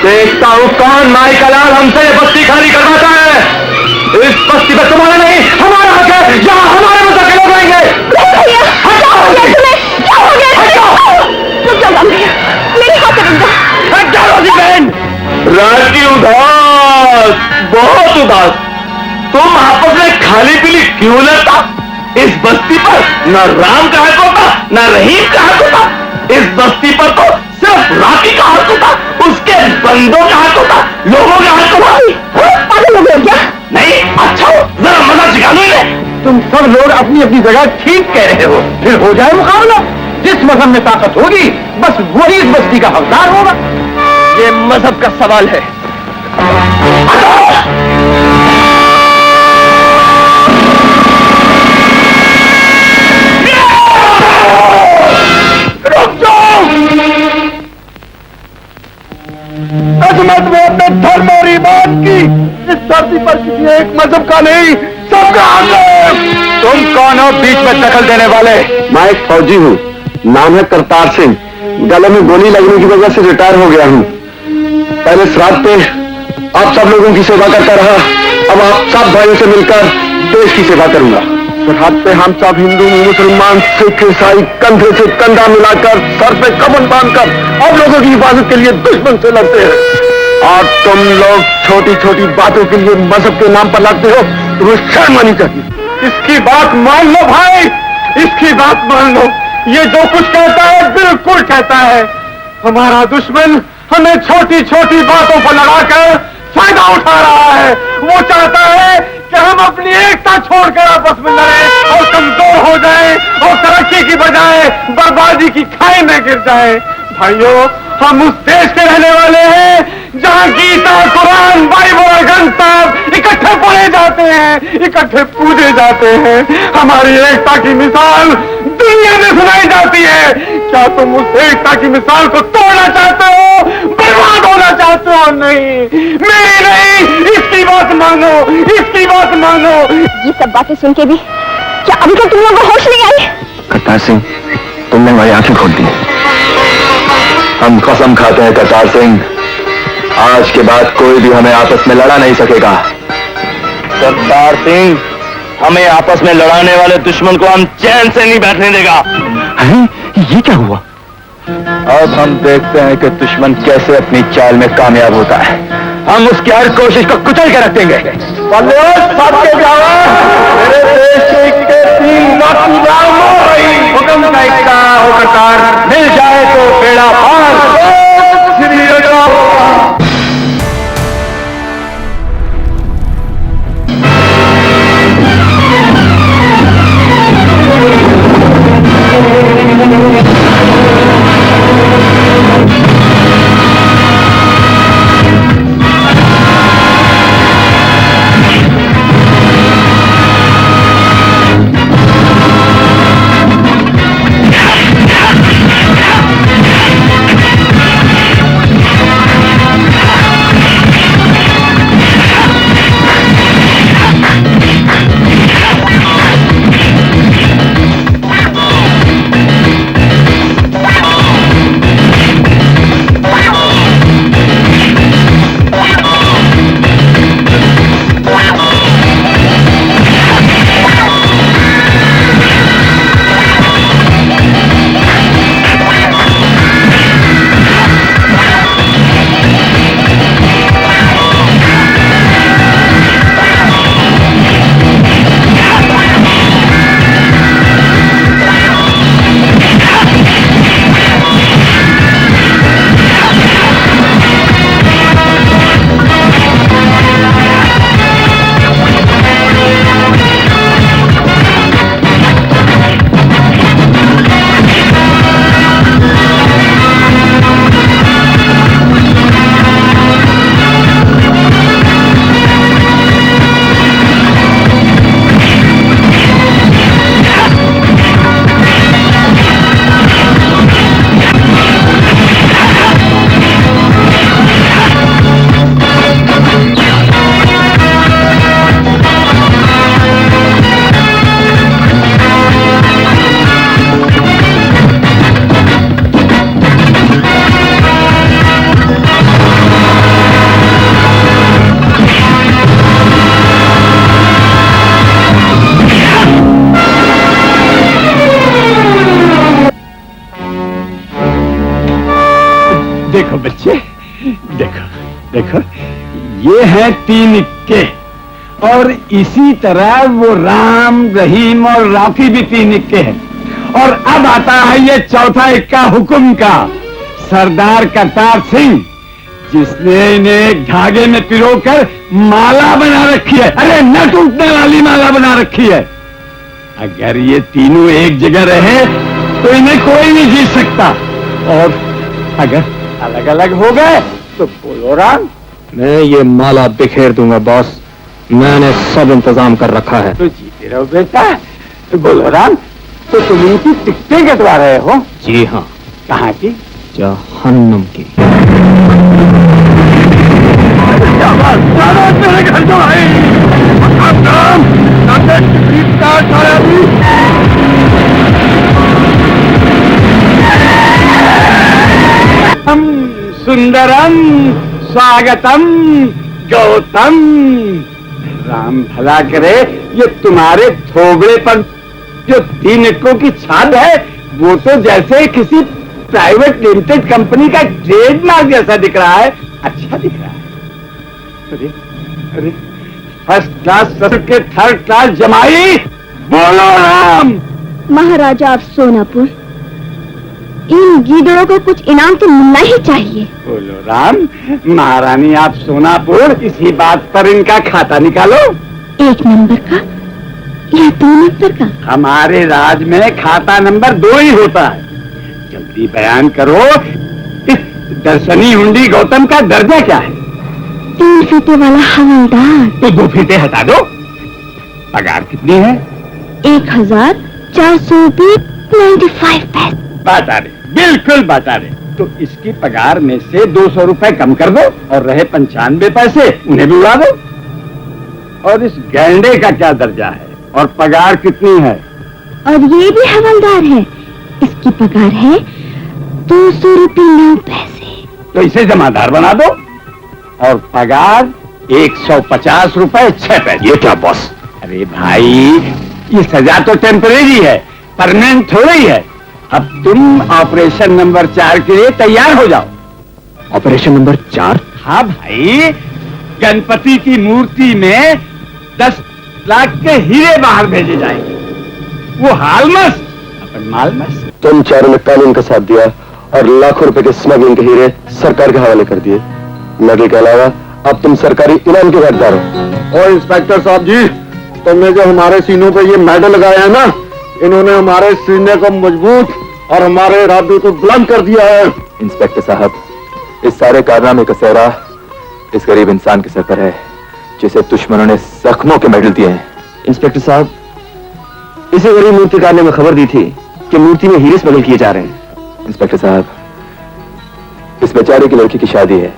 देखता हूँ कौन माई का लाल हमसे ये बस्ती खाली करवाता है। इस बस्ती पर तुम्हारा नहीं हमारा हक है, यहाँ हमारे मजहब के लोग रहेंगे। क्या हो गया तुम्हें? क्या हो गया? रुक जाओ भैया, मेरी हाथ रुक जाओ। रोजी बहन, राजी उदास, बहुत उदास। तुम आपस में खाली पीली क्यों लड़ता? इस बस्ती पर न राम का हक होता न रहीम का हक होता। इस बस्ती पर तो सिर्फ राखी का हक होता, उसके बंदों का हक होता, लोगों का हक होता। पागल हो गए क्या? नहीं, अच्छा हो, जरा मजा सिखा दो इन्हें। तुम सब लोग अपनी अपनी जगह ठीक कह रहे हो, फिर हो जाए मुकाबला। जिस मजहब में ताकत होगी बस वही इस बस्ती का हकदार होगा। ये मजहब का सवाल है। रुक जाओ। अजमत में अपने धर्म और ईमान की इस धरती पर किसी एक मजहब का नहीं, सबका हक है। तुम कौन हो बीच में दखल देने वाले? मैं एक फौजी हूँ, नाम है करतार सिंह। गले में गोली लगने की वजह से रिटायर हो गया हूँ। पहले श्राद्ध पे आप सब लोगों की सेवा करता रहा, अब आप सब भाइयों से मिलकर देश की सेवा करूंगा। सरहद पे हम सब हिंदू मुसलमान सिख ईसाई कंधे से कंधा मिलाकर सर पे कफन बांधकर आप लोगों की हिफाजत के लिए दुश्मन से लड़ते हैं। और तुम लोग छोटी छोटी बातों के लिए मजहब के नाम पर लड़ते हो, तुम्हें शर्म आनी चाहिए। इसकी बात मान लो भाई, इसकी बात मान लो। ये जो कुछ कहता है बिल्कुल कहता है। हमारा दुश्मन हमें छोटी छोटी बातों पर लड़ाकर फायदा उठा रहा है। वो चाहता है कि हम अपनी एकता छोड़कर आपस में लड़ें और कमजोर हो जाएं और तरक्की की बजाय बर्बादी की खाई में गिर जाएं। भाइयों, हम उस देश के रहने वाले हैं जहां गीता, कुरान, बाइबल और ग्रंथ इकट्ठे पढ़े जाते हैं, इकट्ठे पूजे जाते हैं। हमारी एकता की मिसाल दुनिया में सुनाई जाती है। क्या तुम उस एकता की मिसाल को तोड़ना चाहते हो, बर्बाद होना चाहते हो? नहीं, मेरी नहीं, इसकी बात मानो, इसकी बात मानो। ये सब बातें सुन के भी क्या अभी तक तुम लोगों को होश नहीं आई? करतार सिंह, तुमने हमारी आंखें खोल दी। हम कसम खाते हैं करतार सिंह, आज के बाद कोई भी हमें आपस में लड़ा नहीं सकेगा। करतार सिंह, हमें आपस में लड़ाने वाले दुश्मन को हम चैन से नहीं बैठने देगा। अरे ये क्या हुआ? अब हम देखते हैं कि दुश्मन कैसे अपनी चाल में कामयाब होता है। हम उसकी हर कोशिश को कुचल के रखेंगे। मेरे देश के 3 लाख हुक्म का इक्का हो करतार, मिल जाए तो बेड़ा पार। श्री राम। देखो बच्चे, देखो देखो, ये हैं 3 इक्के, और इसी तरह वो राम, रहीम और राफी भी 3 इक्के हैं। और अब आता है ये चौथा इक्का हुक्म का, सरदार करतार सिंह, जिसने इन्हें एक धागे में पिरोकर माला बना रखी है। अरे न टूटने वाली माला बना रखी है। अगर ये तीनों एक जगह रहे तो इन्हें कोई नहीं जीत सकता, और अगर अलग अलग हो गए तो बोलो राम। मैं ये माला बिखेर दूंगा बॉस, मैंने सब इंतजाम कर रखा है। तो जीते रहो बेटा। तो बोलो राम, तो तुम इनकी टिकटें कटवा रहे हो? जी हाँ। कहाँ की? जहन्नुम की। मेरे घर जो आई सुंदरम स्वागतम गौतम। राम भला करे, ये तुम्हारे थोबड़े पर जो 3 इक्कों की छाप है वो तो जैसे किसी प्राइवेट लिमिटेड कंपनी का ट्रेडमार्क जैसा दिख रहा है। अच्छा दिख रहा है। अरे अरे, फर्स्ट क्लास ससुर के 3rd क्लास जमाई। बोलो राम। महाराजा ऑफ सोनापुर, इन गीदड़ों को कुछ इनाम तो मिलना ही चाहिए। बोलो राम। महारानी आप सोनापुर, इसी बात पर इनका खाता निकालो। 1 नंबर का या 2 नंबर का? हमारे राज में खाता नंबर 2 ही होता है। जल्दी बयान करो, इस दर्शनी हुंडी गौतम का दर्जा क्या है? 3 फीटे वाला हवलदार। तो 2 फीटे हटा दो। पगार कितनी है? 1495 पैसे। बता रहे, बिल्कुल बता रहे। तो इसकी पगार में से 200 रुपए कम कर दो, और रहे 95 पैसे उन्हें भी उड़ा दो। और इस गैंडे का क्या दर्जा है और पगार कितनी है? और ये भी हवलदार है, इसकी पगार है 200 रुपये 9 पैसे। तो इसे जमादार बना दो, और पगार 150 रुपए 6 पैसे। ये क्या बॉस? अरे भाई, ये सजा तो टेम्परेरी है, परमानेंट थोड़ी है। अब तुम ऑपरेशन नंबर 4 के लिए तैयार हो जाओ। Operation number 4? हाँ भाई, गणपति की मूर्ति में 10 लाख के हीरे बाहर भेजे जाएंगे। वो हालमस, अपन मालमस। तुम चारों ने कानून का साथ दिया और लाखों रुपए के स्मगलिंग के हीरे सरकार के हवाले कर दिए। नगे के अलावा अब तुम सरकारी इनाम के हकदार हो। और इंस्पेक्टर साहब जी, तुमने जो हमारे सीनों पे ये मेडल लगाया है ना, इन्होंने हमारे सीने को मजबूत और हमारे इरादे को बुलंद कर दिया है। इंस्पेक्टर साहब, इस सारे कारनामे का सेहरा इस गरीब इंसान के सर पर है, जिसे दुश्मनों ने जख्मों के मेडल दिए हैं। इंस्पेक्टर साहब, इसे गरीब मूर्तिकार ने खबर दी थी कि मूर्ति में हीरे स्मगल किए जा रहे हैं। इंस्पेक्टर साहब, इस बेचारे की लड़की की शादी है।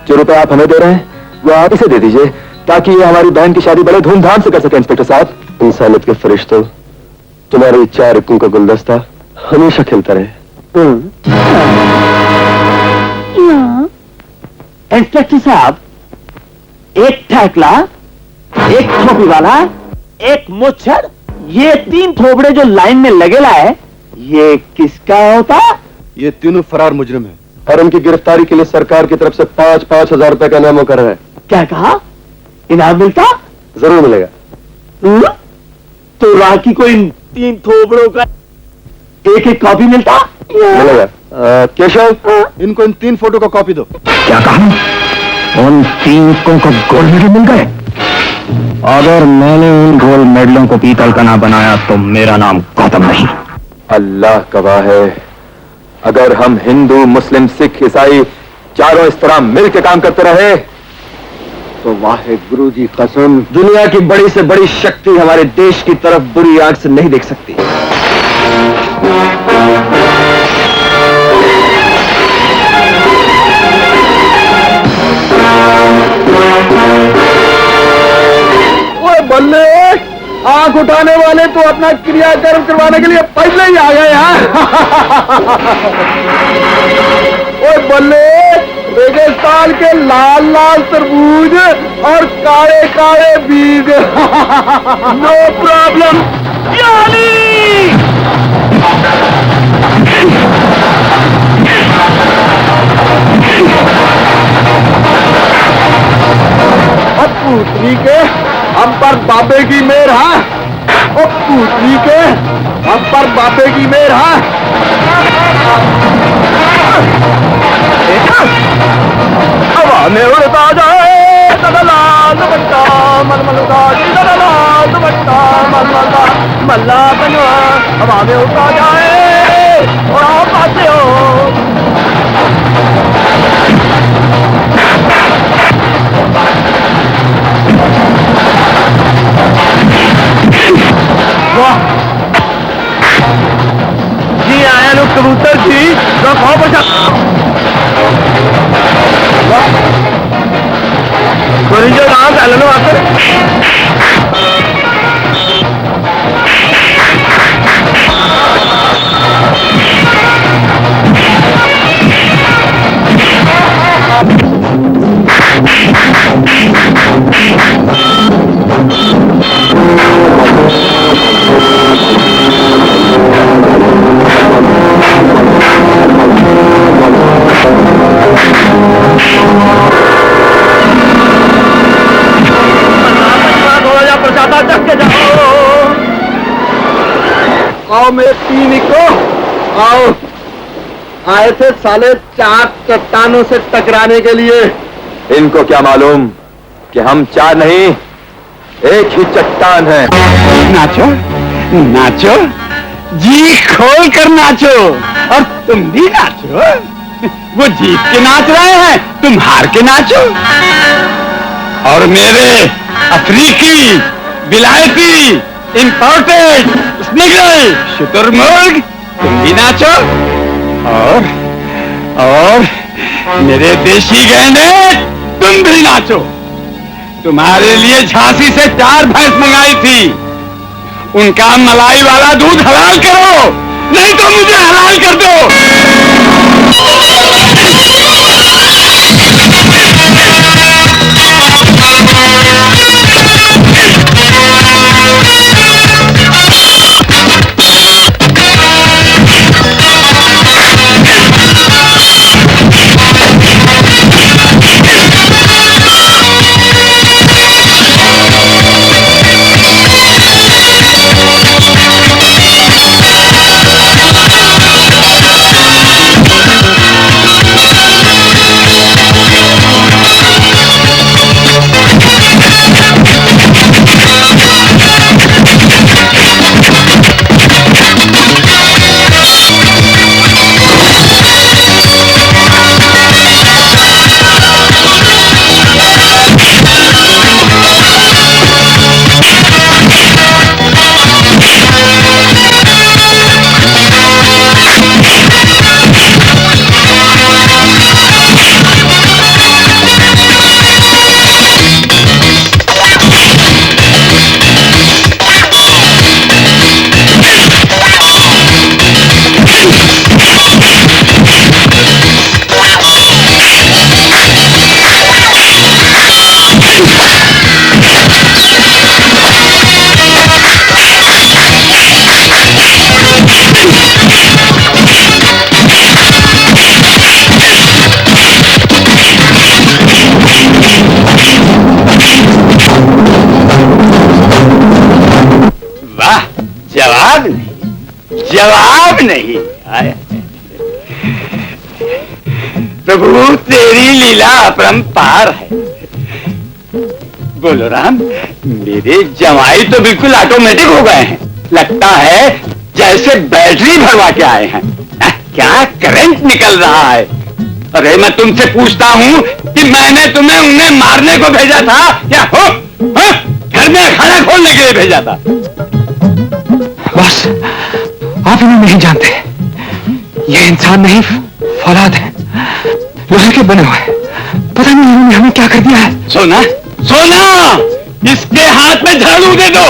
जो रुपए आप हमें दे रहे हैं वो आप इसे दे दीजिए, ताकि ये हमारी बहन की शादी बड़े धूमधाम से कर सके। इंस्पेक्टर साहब, इंसानियत के फरिश्तों, तुम्हारे 4 इक्कों का गुलदस्ता हमेशा खिलता रहे। इंस्पेक्टर साहब, एक ठेकला, एक थोपी वाला, एक मुच्छर, ये 3 थोबड़े जो लाइन में लगेला है, ये किसका होता? ये तीनों फरार मुजरिम हैं और उनकी गिरफ्तारी के लिए सरकार की तरफ से 5-5 हजार रुपए का इनाम मुकर है। क्या कहा? इनाम मिलता? जरूर मिलेगा। तो राखी को इन 3 थोबड़ों का एक कॉपी मिलता? मिलेगा। केशव, इनको इन 3 फोटो का कॉपी दो। क्या कहा? उन 3 को गोल्ड मेडल मिल गए? अगर मैंने उन गोल्ड मेडलों को पीतल का ना बनाया तो मेरा नाम गौतम नहीं। अल्लाह गवाह है, अगर हम हिंदू, मुस्लिम, सिख, ईसाई चारों इस तरह मिल के काम करते रहे तो वाहेगुरु जी कसम, दुनिया की बड़ी से बड़ी शक्ति हमारे देश की तरफ बुरी आंख से नहीं देख सकती। ओए बल्ले, आंख उठाने वाले तो अपना क्रियाकर्म करवाने के लिए पहले ही आ गए हैं। ओए बल्ले, रेगिस्तान के लाल लाल तरबूज और काले काले बीज। No problem. पुत्री के हम पर बापे की मेहर है। ओ पुत्री के हम पर बापे की मेहर है। हवा में उड़ता जाए लाल दुपट्टा मलमल का लाल दुपट्टा मलमल मल्ला बनवा हवा में उड़ता जाए और आप आते हो। वाह जी आया लोग कबूतर जी जो खाओ बचा जो नाम चलो आकर आओ मेरे तीन को आओ। आए थे साले 4 चट्टानों से टकराने के लिए। इनको क्या मालूम कि हम 4 नहीं एक ही चट्टान है। नाचो नाचो जी खोल कर नाचो और तुम भी नाचो। वो जीत के नाच रहे हैं तुम हार के नाचो। और मेरे अफ्रीकी विलायती इंपोर्टेड स्निगल शुतुरमुर्ग तुम भी नाचो। और मेरे देशी गहने तुम भी नाचो। तुम्हारे लिए झांसी से 4 भैंस मंगाई थी। उनका मलाई वाला दूध हलाल करो नहीं तो मुझे हलाल कर दो। जवाब नहीं आया। प्रभु तेरी लीला अपरंपार है। बोलो राम, मेरे जमाई तो बिल्कुल ऑटोमेटिक हो गए हैं। लगता है जैसे बैटरी भरवा के आए हैं। क्या करंट निकल रहा है। अरे मैं तुमसे पूछता हूँ कि मैंने तुम्हें उन्हें मारने को भेजा था या हो घर में खाना खोलने के लिए भेजा था। बस आप इन्हें नहीं जानते। ये इंसान नहीं फौलाद है, लोहे के बने हुए। पता नहीं इन्होंने हमें क्या कर दिया है। सोना सोना इसके हाथ में झाड़ू दे दो।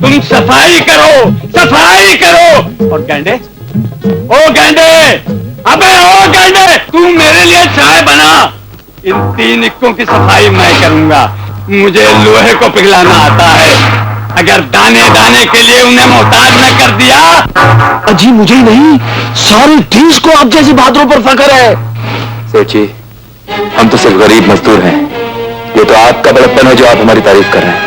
तुम सफाई करो सफाई करो। और गैंडे ओ गैंडे, अबे ओ गैंडे, तू मेरे लिए चाय बना। इन 3 इक्कों की सफाई मैं करूंगा। मुझे लोहे को पिघलाना आता है। अगर दाने दाने के लिए उन्हें मोहताज न कर दिया। अजी मुझे ही नहीं, सारे देश को आप जैसे बहादुरों पर फख्र है। सेठ जी, हम तो सिर्फ गरीब मजदूर हैं। ये तो आपका बड़प्पन है जो आप हमारी तारीफ कर रहे हैं।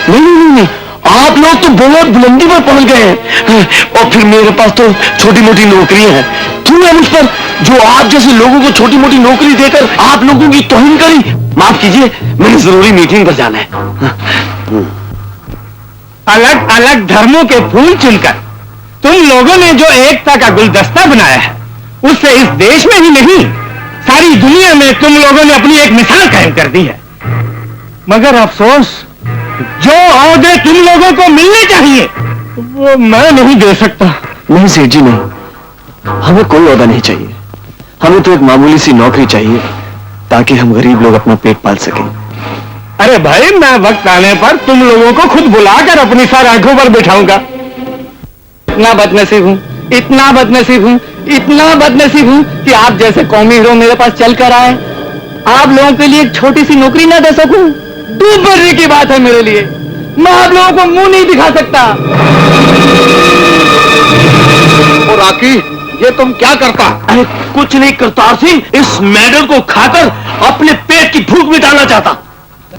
नहीं नहीं नहीं नहीं, आप लोग तो बहुत बुलंदी पर पहुंच गए हैं और फिर मेरे पास तो छोटी मोटी नौकरियां हैं। क्यों है मुझ पर जो आप जैसे लोगों को छोटी मोटी नौकरी देकर आप लोगों की तौहीन करी? माफ कीजिए, मैंने जरूरी मीटिंग पर जाना है। अलग अलग धर्मों के फूल चुनकर तुम लोगों ने जो एकता का गुलदस्ता बनाया है, उससे इस देश में ही नहीं सारी दुनिया में तुम लोगों ने अपनी एक मिसाल कायम कर दी है। मगर अफसोस, जो औहदे तुम लोगों को मिलने चाहिए वो मैं नहीं दे सकता। नहीं सेठ जी नहीं, हमें कोई ओहदा नहीं चाहिए। हमें तो एक मामूली सी नौकरी चाहिए ताकि हम गरीब लोग अपना पेट पाल सकें। अरे भाई, मैं वक्त आने पर तुम लोगों को खुद बुलाकर अपनी सर आंखों पर बिठाऊंगा। इतना बदनसीब हूं, इतना बदनसीब हूं, इतना बदनसीब हूं कि आप जैसे कौमी हीरो मेरे पास चल कर आए, आप लोगों के लिए एक छोटी सी नौकरी ना दे सकूं, दूर बढ़ने की बात है मेरे लिए। मैं आप लोगों को मुंह नहीं दिखा सकता। और राकी, ये तुम क्या करता? अरे कुछ नहीं करतार सिंह, इस मेडल को खाकर अपने पेट की भूख मिटाना चाहता,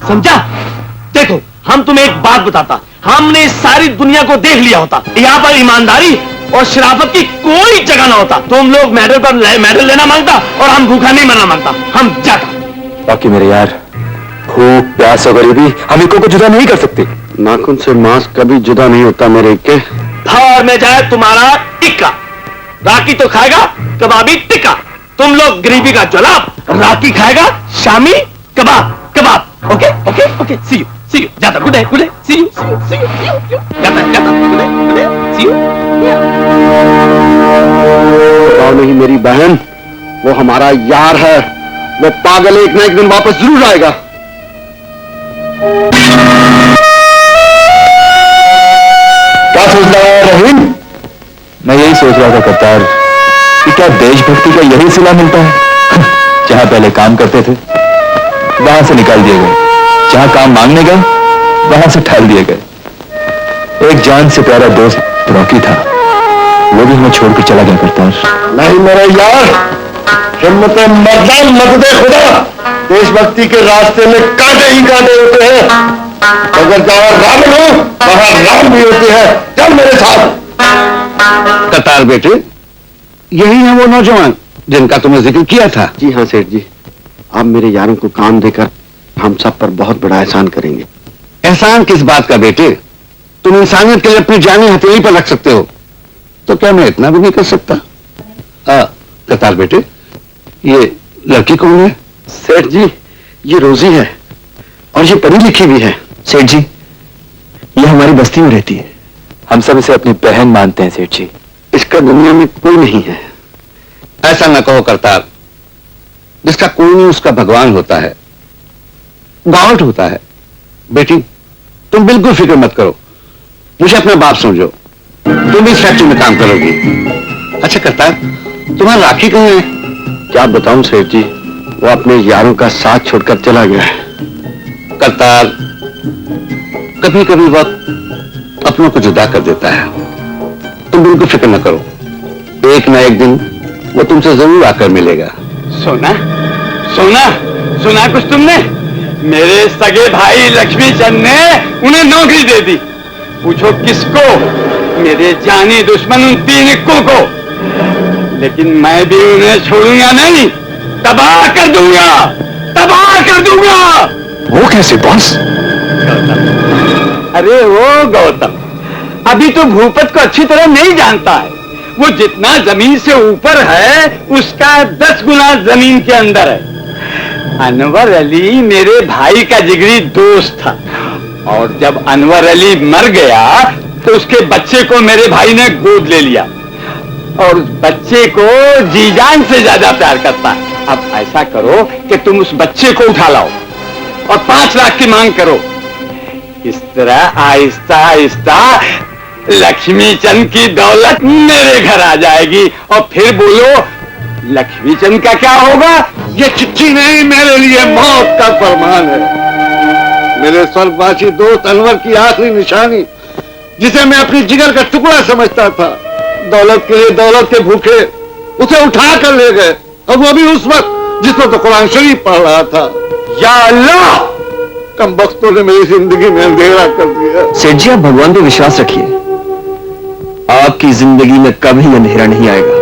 समझा? देखो, हम तुम्हें एक बात बताता, हमने इस सारी दुनिया को देख लिया होता, यहाँ पर ईमानदारी और शराफत की कोई जगह ना होता। तुम लोग मेडल पर मेडल लेना मांगता और हम भूखा नहीं मरना मांगता, हम जाता। बाकी मेरे यार, भूख प्यास और गरीबी हम इको को जुदा नहीं कर सकते। नाखून से मांस कभी जुदा नहीं होता मेरे के। भार में जाए तुम्हारा टिक्का, राकी तो खाएगा कबाबी टिक्का। तुम लोग गरीबी का जलाब, राकी खाएगा shami kebab kebab. Okay okay okay, see you जाता। गुड डे, सी यू जाता गुड डे, सी यू। बताओ नहीं मेरी बहन, वो हमारा यार है, वो पागल एक ना एक दिन वापस जरूर आएगा। क्या सोच रहा है रहीम? मैं यही सोच रहा था करतार कि क्या देशभक्ति का यही सिला मिलता है? जहां पहले काम करते थे वहां से निकाल दिए गए, जहां काम मांगने गए वहां से ठाल दिए गए। एक जान से प्यारा दोस्त रॉकी था, वो भी हमें छोड़कर चला गया करतार। नहीं मेरे यार, हिम्मत मर्दान मदद खुदा, देशभक्ति के रास्ते में कांटे ही कांटे होते हैं। अगर जहां रावण हो वहां राम भी होते हैं। चल मेरे साथ। कतार बेटे, यही है वो नौजवान जिनका तुमने जिक्र किया था? जी हाँ सेठ जी, आप मेरे यारों को काम देकर हम सब पर बहुत बड़ा एहसान करेंगे। एहसान किस बात का बेटे? तुम इंसानियत के लिए अपनी जानें हथेली पर रख सकते हो, तो क्या मैं इतना भी नहीं कर सकता? कतार बेटे, ये लड़की कौन है? सेठ जी, ये रोजी है और ये पढ़ी लिखी भी है। सेठ जी, ये हमारी बस्ती में रहती है, हम सब इसे अपनी बहन मानते हैं सेठ जी। इसका दुनिया में कोई नहीं है। ऐसा न कहो करतार, जिसका कोई नहीं उसका भगवान होता है, गॉड होता है। बेटी, तुम बिल्कुल फिक्र मत करो, मुझे अपना बाप समझो, तुम इस फैक्ट्री में काम करोगी। अच्छा करतार, तुम्हारा राखी कहाँ है? क्या बताऊं सेठ जी, वो अपने यारों का साथ छोड़कर चला गया है। करतार, कभी कभी वक्त अपनों को जुदा कर देता है, तुम बिल्कुल फिक्र न करो, एक ना एक दिन वो तुमसे जरूर आकर मिलेगा। सोना सोना सुना कुछ तुमने? मेरे सगे भाई लक्ष्मी चंद ने उन्हें नौकरी दे दी। पूछो किसको? मेरे जानी दुश्मन उन तीन इक्कों को। लेकिन मैं भी उन्हें छोड़ूंगा नहीं, तबाह कर दूंगा, तबाह कर दूंगा। वो कैसे बॉस? अरे वो गौतम अभी तो भूपत को अच्छी तरह नहीं जानता है। वो जितना जमीन से ऊपर है उसका 10 गुना जमीन के अंदर है। अनवर अली मेरे भाई का जिगरी दोस्त था, और जब अनवर अली मर गया तो उसके बच्चे को मेरे भाई ने गोद ले लिया, और उस बच्चे को जीजान से ज्यादा प्यार करता है। अब ऐसा करो कि तुम उस बच्चे को उठा लाओ और 5 लाख की मांग करो। इस तरह आहिस्ता आहिस्ता लक्ष्मी चंद की दौलत मेरे घर आ जाएगी, और फिर बोलो लक्ष्मी चंद का क्या होगा? ये चिट्ठी नहीं, मेरे लिए मौत का फरमान है। मेरे स्वर्गवासी दोस्त अनवर की आखिरी निशानी, जिसे मैं अपनी जिगर का टुकड़ा समझता था, दौलत के लिए दौलत के भूखे उसे उठा कर ले गए, और वो भी उस वक्त जिस वक्त तो कुरान शरीफ पढ़ रहा था। या अल्लाह, कमबख्तों ने मेरी जिंदगी में अंधेरा कर दिया। सेठ जी, आप भगवान पे विश्वास रखिए, आपकी जिंदगी में कभी अंधेरा नहीं आएगा।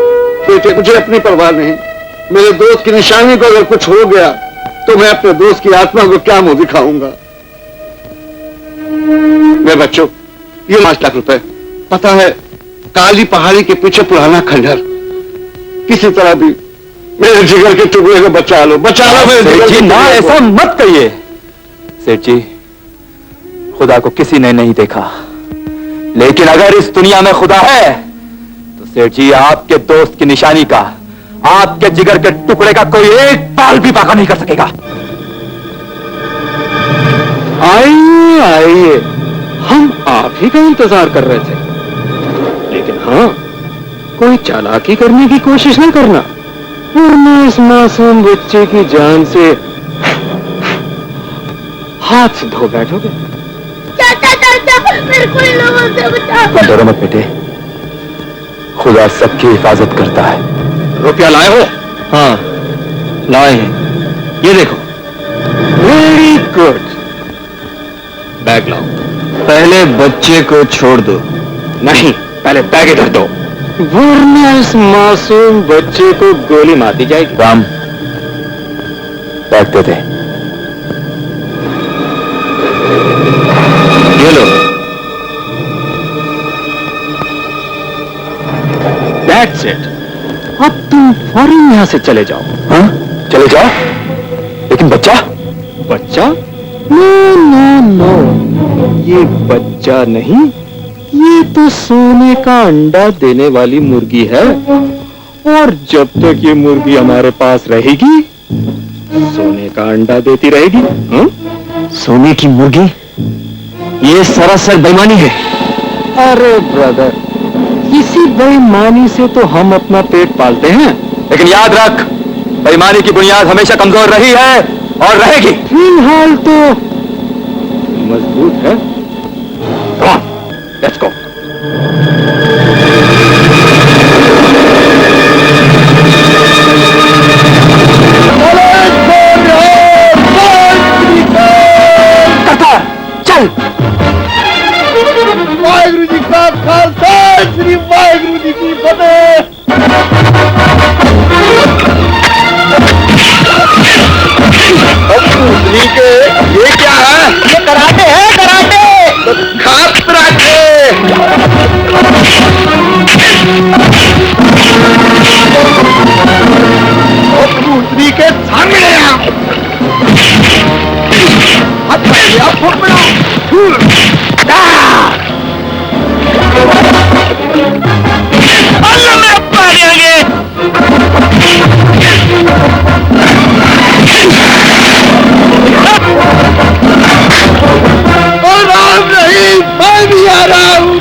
बेटे, मुझे अपनी परवाह नहीं। मेरे दोस्त की निशानी को अगर कुछ हो गया तो मैं अपने दोस्त की आत्मा को क्या मुंह दिखाऊंगा। मेरे बच्चों, ये 5 लाख रुपए, पता है, काली पहाड़ी के पीछे पुराना खंडहर, किसी तरह भी मेरे जिगर के टुकड़े को बचा लो, बचा लो मेरे जिगर के ना, टुकड़े को। ऐसा मत कहिए सेठ जी। खुदा को किसी ने नहीं देखा, लेकिन अगर इस दुनिया में खुदा है तो सेठ जी, आपके दोस्त की निशानी का, आपके जिगर के टुकड़े का कोई एक बाल भी बाका नहीं कर सकेगा। आइए आइए, हम आप ही का इंतजार कर रहे थे। लेकिन हाँ, कोई चालाकी करने की कोशिश न करना, वरना इस मासूम बच्चे की जान से हाथ से धो बैठोगे। चाचा चाचा, मेरे को इन लोगों से बचाओ। डरो मत बेटे, खुदा सबकी हिफाजत करता है। रुपया लाए हो? हाँ, लाए हैं, ये देखो। वेरी गुड, बैग लाओ। पहले बच्चे को छोड़ दो। नहीं, पहले बैग इधर दो, वरना इस मासूम बच्चे को गोली मार दी जाएगी। राम, बैग दे दे। ये लो। That's it. अब तुम फौरन यहां से चले जाओ। हाँ, चले जाओ, लेकिन बच्चा? बच्चा? नो नो नो, ये बच्चा नहीं, ये तो सोने का अंडा देने वाली मुर्गी है, और जब तक ये मुर्गी हमारे पास रहेगी, सोने का अंडा देती रहेगी। सोने की मुर्गी? ये सरासर बेईमानी है। अरे ब्रदर, इसी बेईमानी से तो हम अपना पेट पालते हैं। लेकिन याद रख, बेईमानी की बुनियाद हमेशा कमजोर रही है और रहेगी। फिलहाल तो मजबूत है। Come on, let's go. चल। वाहिगुरु जी का खालसा, श्री वाहिगुरु जी की फतेह। ये क्या है? ये कराटे है, कराटे। खास कराटे। दूसरी के सामने हाथ में लिया, फुट पड़ा। अल्लाह में अपना लेंगे। और राम नहीं, मैं भी आ रहा हूं।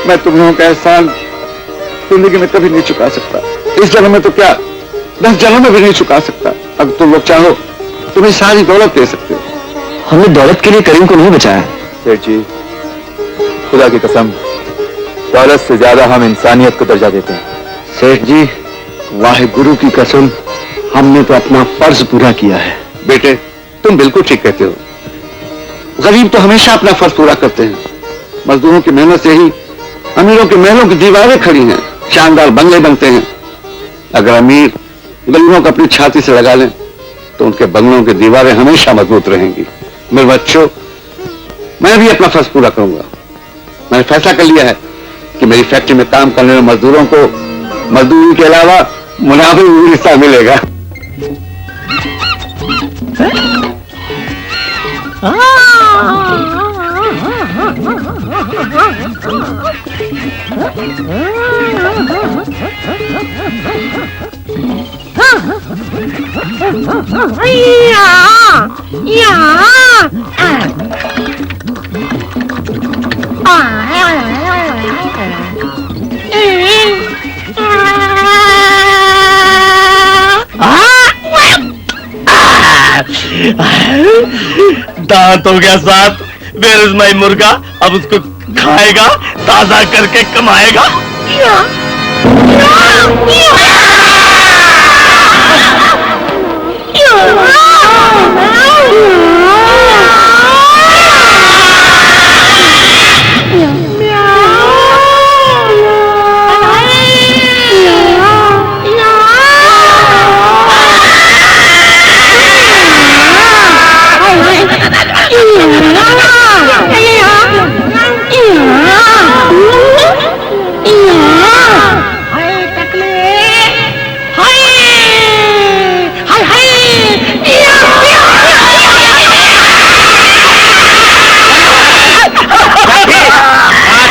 मैं तुम लोगों का एहसान जिंदगी में कभी नहीं चुका सकता। इस जन्म में तो क्या, 10 जन्म में भी नहीं चुका सकता। अगर तुम लोग चाहो तुम्हें सारी दौलत दे सकते हो। हमने दौलत के लिए करीम को नहीं बचाया। सेठ जी, खुदा की कसम, दौलत से ज्यादा हम इंसानियत को दर्जा देते हैं। सेठ जी, वाहिगुरु की कसम, हमने तो अपना फर्ज पूरा किया है। बेटे, तुम बिल्कुल ठीक कहते हो। गरीब तो हमेशा अपना फर्ज पूरा करते हैं। मजदूरों की मेहनत से ही अमीरों के महलों की दीवारें खड़ी हैं, शानदार बंगले बनते हैं। अगर अमीर गरीबों को अपनी छाती से लगा लें तो उनके बंगलों की दीवारें हमेशा मजबूत रहेंगी। मेरे बच्चों, मैं भी अपना फर्ज पूरा करूंगा। मैंने फैसला कर लिया है कि मेरी फैक्ट्री में काम करने वाले मजदूरों को मजदूरी के अलावा मुनाफे में भी हिस्सा मिलेगा। दांत हो गया साथ। वेयर इज माई मुर्गा? अब उसको खाएगा, ताजा करके कमाएगा।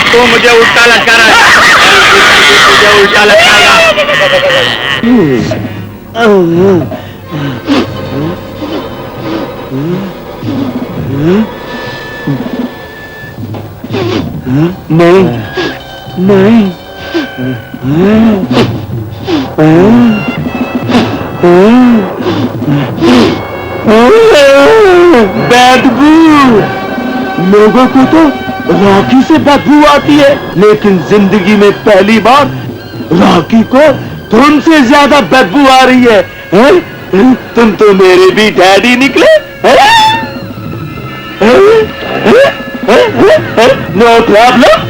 तो मुझे उल्टा लटका रहा है, मुझे उल्टा लटकाएगा। नहीं नहीं बदबू। लोगों को तो राखी से बदबू आती है, लेकिन जिंदगी में पहली बार राखी को तुमसे ज्यादा बदबू आ रही है, हैं? तुम तो मेरे भी डैडी निकले। No problem.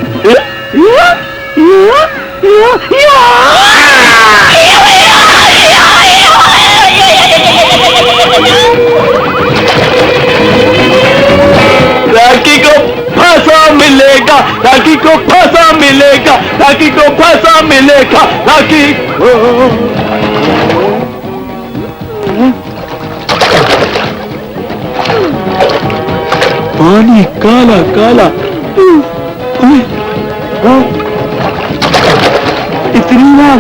राखी को फांसा मिलेगा, राखी को फांसा मिलेगा, राखी को फांसा मिलेगा, राखी। पानी काला काला, इतनी बार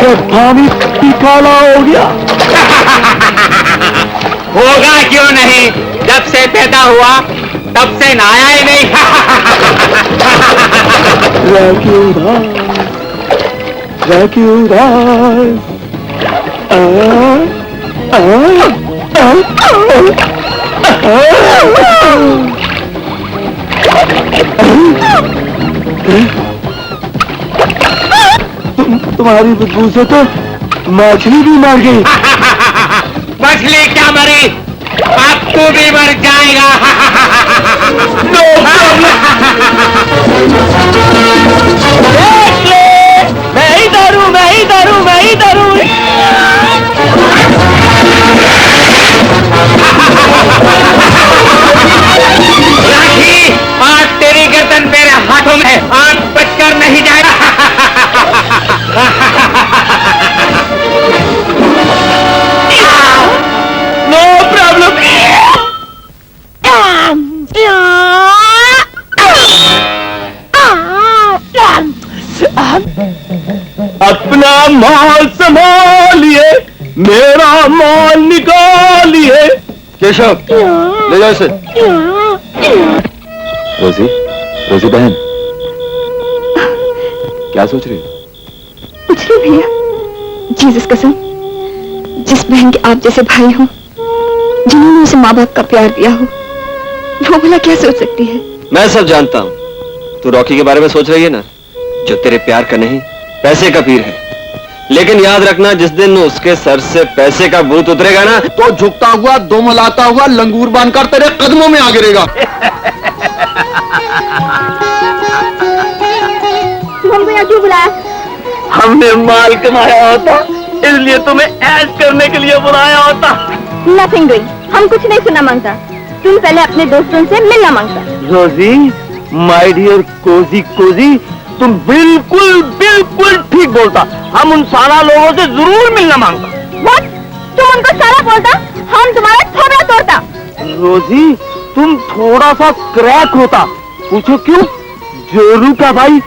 तो पानी भी काला हो गया। होगा क्यों नहीं, जब से पैदा हुआ तब से नहाया ही नहीं। राखी उदास, राखी उदास। तुम्हारी बदबू से तो मछली भी मर गई। मछली क्या मरी, अब तू भी मर जाएगा। मैं ही डरूं, मैं ही डरूं, मैं ही डरूं। राखी, आज तेरी गर्दन मेरे हाथों में, आज बचकर नहीं जाएगा। No problem. अपना माल संभालिए, मेरा माल निकालिए। केशव, ले जाओ इसे। रोजी, रोजी बहन, क्या सोच रही हो? कुछ नहीं भैया, जीसस कसम, जिस बहन के आप जैसे भाई हो, जिन्होंने उसे माँ बाप का प्यार दिया हो, वो भला क्या सोच सकती है? मैं सब जानता हूँ। तू रॉकी के बारे में सोच रही है ना, जो तेरे प्यार का नहीं पैसे का पीर है। लेकिन याद रखना, जिस दिन उसके सर से पैसे का भूत उतरेगा ना, तो झुकता हुआ, दोमलाता हुआ, लंगूर बांधकर तेरे कदमों में आ गिरेगा। हमको यहाँ क्यों बुलाया? हमने माल कमाया होता, इसलिए तुम्हें ऐश करने के लिए बुलाया होता। नथिंग डूइंग, हम कुछ नहीं सुनना मांगता। तुम पहले अपने दोस्तों से मिलना मांगता। रोजी, माय डियर कोजी कोजी, तुम बिल्कुल बिल्कुल ठीक बोलता। हम उन सारा लोगों से जरूर मिलना मांगता। What? तुम उनको सारा बोलता, हम तुम्हारा थोबड़ा तोड़ता। रोजी, तुम थोड़ा सा क्रैक होता पूछो क्यों? जोरू का भाई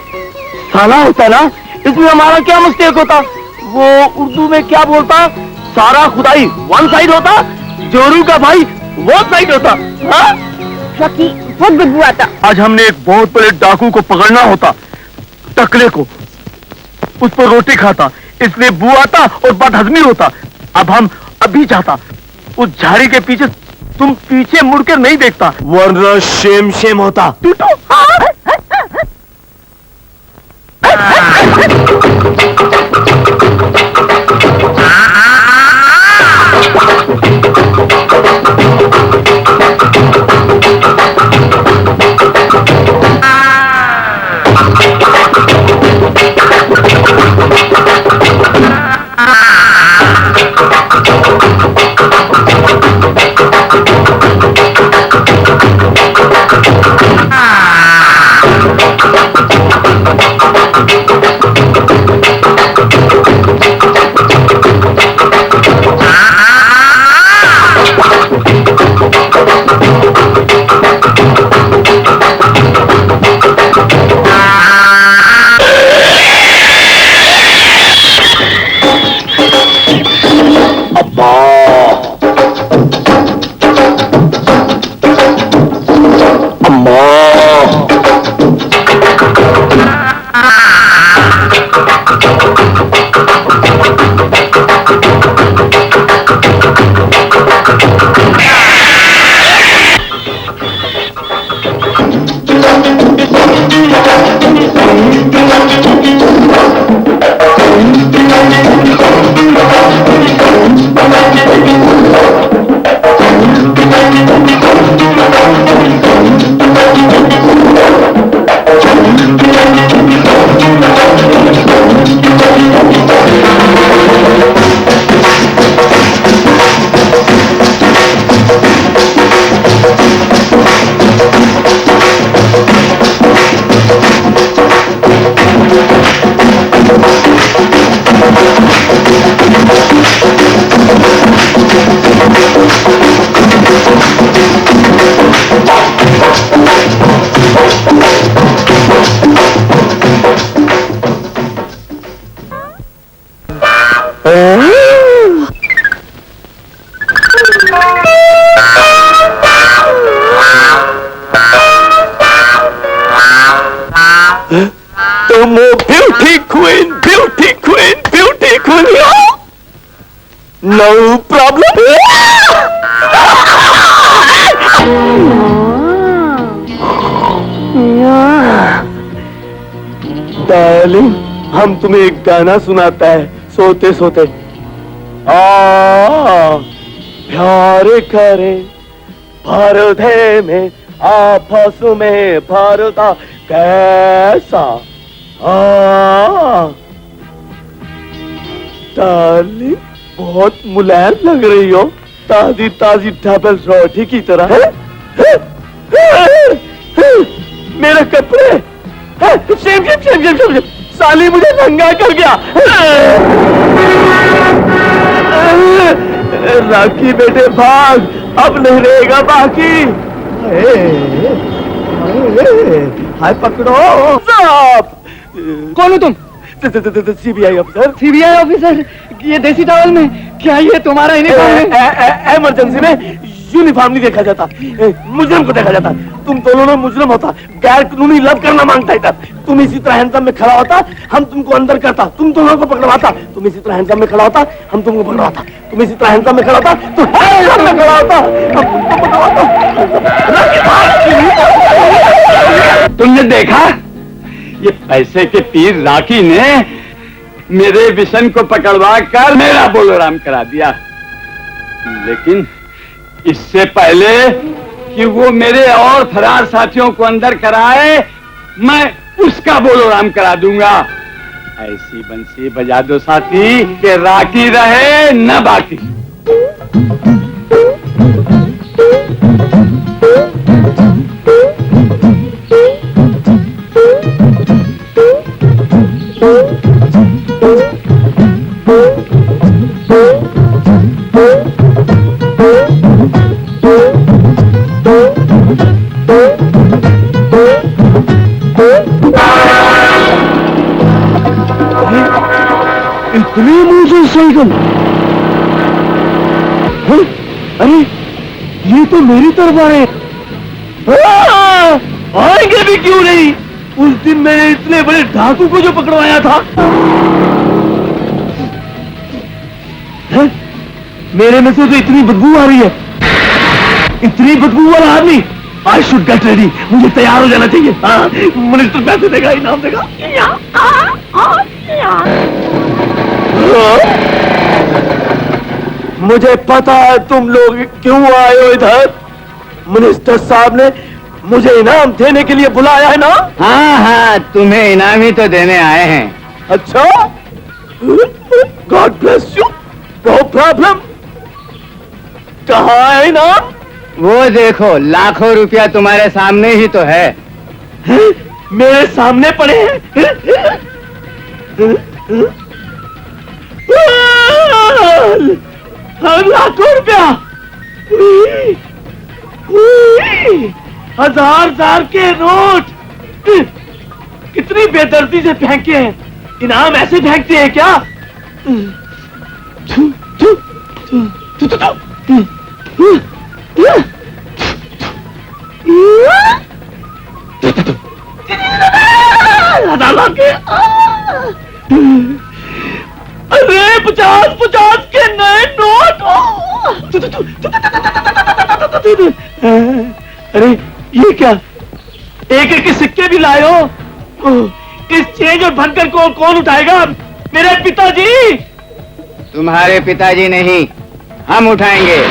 साला होता ना, इसमें हमारा क्या मिस्टेक होता? वो उर्दू में क्या बोलता? सारा खुदाई वन साइड होता, जोरू का भाई वो साइड होता। हाँ? बहुत बदबू आता। आज हमने एक बहुत बड़े डाकू को पकड़ना होता, टकले को। उस पर रोटी खाता, इसलिए बू आता और बदहजमी होता। अब हम अभी जाता उस झाड़ी के पीछे, तुम पीछे मुड़कर नहीं देखता, वरना शेम शेम होता। टूटो। तुम ब्यूटी क्वीन हो, नो प्रॉब्लम। डार्लिंग, हम तुम्हें एक गाना सुनाता है सोते सोते। प्यार करे भरदे में आपस में भरदा कैसा। डार्लिंग, बहुत मुलायम लग रही हो, ताजी ताजी डबल रोटी की तरह। मेरे कपड़े, Shem Shem Shem Shem Shem, साली मुझे नंगा कर गया। राखी बेटे भाग, अब नहीं रहेगा बाकी। हाय पकड़ो साहब। कौन हो तुम? CBI officer. CBI officer? ये देसी टॉवल में? क्या ये तुम्हारा यूनिफॉर्म है? इमरजेंसी में यूनिफॉर्म नहीं देखा जाता, मुजरिम को देखा जाता। तुम दोनों में मुजरिम होता, गैर कानूनी लव करना मांगता है। तुम इसी तरह हैंडसम में खड़ा होता, हम तुमको अंदर करता, तुम दोनों को पकड़वाता। तुम इसी तरह हैंडसम में खड़ा होता, हम तुमको पकड़वाता। तुम इसी तरह हैंडसम में खड़ा होता, तुम हैंडसम में खड़ा होता, हम तुमको पकड़वाता। तुमने देखा, ये पैसे के तीर राखी ने मेरे विशन को पकड़वा कर मेरा बोलोराम करा दिया। लेकिन इससे पहले कि वो मेरे और फरार साथियों को अंदर कराए, मैं उसका बोलोराम करा दूंगा। ऐसी बंसी बजा दो साथी कि राखी रहे न बाकी। इतनी मुझे साइकिल, अरे ये तो मेरी तरफ है। आएंगे भी क्यों नहीं? उस दिन मैंने इतने बड़े डाकू को जो पकड़वाया था, मेरे में से तो इतनी बदबू आ रही है, इतनी बदबू वाला आदमी। आई शुड गेट रेडी, मुझे तैयार हो जाना चाहिए। मिनिस्टर पैसे देगा, इनाम देगा। मुझे पता है तुम लोग क्यों आए हो इधर। मिनिस्टर साहब ने मुझे इनाम देने के लिए बुलाया है ना? हाँ हाँ, तुम्हें इनाम ही तो देने आए हैं। अच्छा, God bless you. No problem. कहाँ है इनाम? वो देखो, लाखों रुपया तुम्हारे सामने ही तो है। मेरे सामने पड़े हैं। लाखों रुपया, हजार के नोट, कितनी बेदर्दी से फेंके हैं। इनाम ऐसे फेंकते हैं क्या? अरे 50 के नए नोट। अरे ये क्या, एक एक के सिक्के भी लाए हो? इस चेंज और भनकर को कौन उठाएगा? मेरे पिताजी। तुम्हारे पिताजी नहीं, हम उठाएंगे।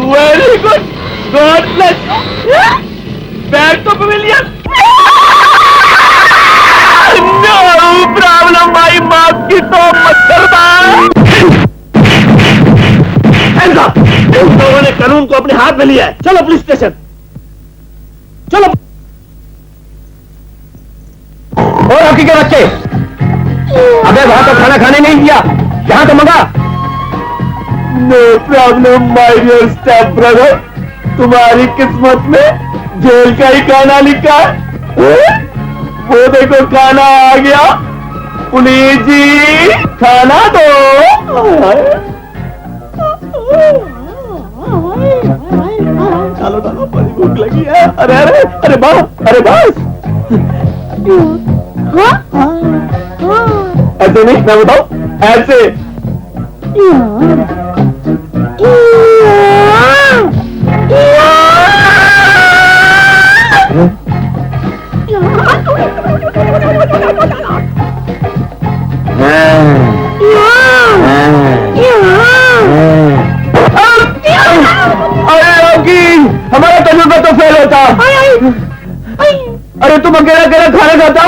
Very good, God bless. Back to pavilion. No problem भाई, माफ की तो मच्छरदार। इन लोगों ने कानून को अपने हाथ में लिया है। चलो पुलिस स्टेशन, चलो। और आपके क्या बच्चे, अबे वहां तो खाना खाने नहीं दिया, यहाँ तो मंगा। No problem my dear step brother, तुम्हारी किस्मत में जेल का ही खाना लिखा है। वो देखो खाना आ गया। पुलिस जी, खाना दो। चलो चलो, बड़ी भूख लगी है। अरे अरे अरे बस, अरे बस। ऐसे नहीं, मैं बताऊं, ऐसे। हमारा तजुर्बा तो फेल होता। अरे तुम अकेला अकेला खाना खाता।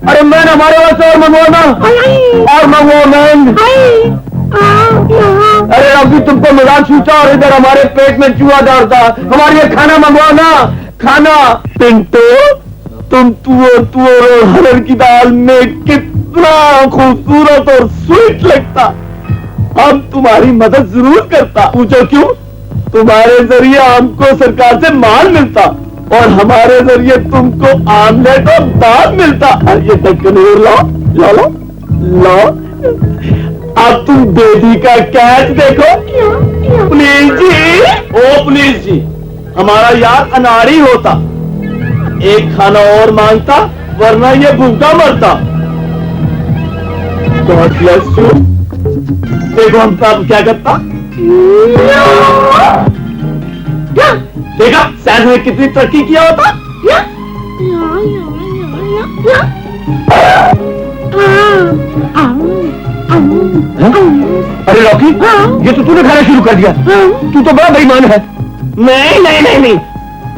अरे मैन हमारे वास्ते और मंगवाना, और मंगवाओ मैन। अरे अभी तुमको मैदान छूटा और इधर हमारे पेट में चूहा दौड़ता। हमारे लिए खाना मंगवाना, खाना। पिंटो, तुम तुअर और हरड़ की दाल में कितना खूबसूरत और स्वीट लगता। हम तुम्हारी मदद जरूर करता। पूछो क्यों? तुम्हारे जरिए हमको सरकार से माल मिलता और हमारे जरिए तुमको आमलेट और दाल मिलता। ये दक्कनूर लो लो लो लो। अब तुम बेटी का कैच देखो। पुलिस जी, ओ पुलिस जी, हमारा यार अनाड़ी होता, एक खाना और मांगता वरना ये भूखा मरता। God bless you. देखो हम सब क्या करता। देखा साइंस ने कितनी तरक्की किया होता। अरे रॉकी, ये तो तूने खाना शुरू कर दिया। तू तो बड़ा बेईमान है। नहीं नहीं नहीं नहीं,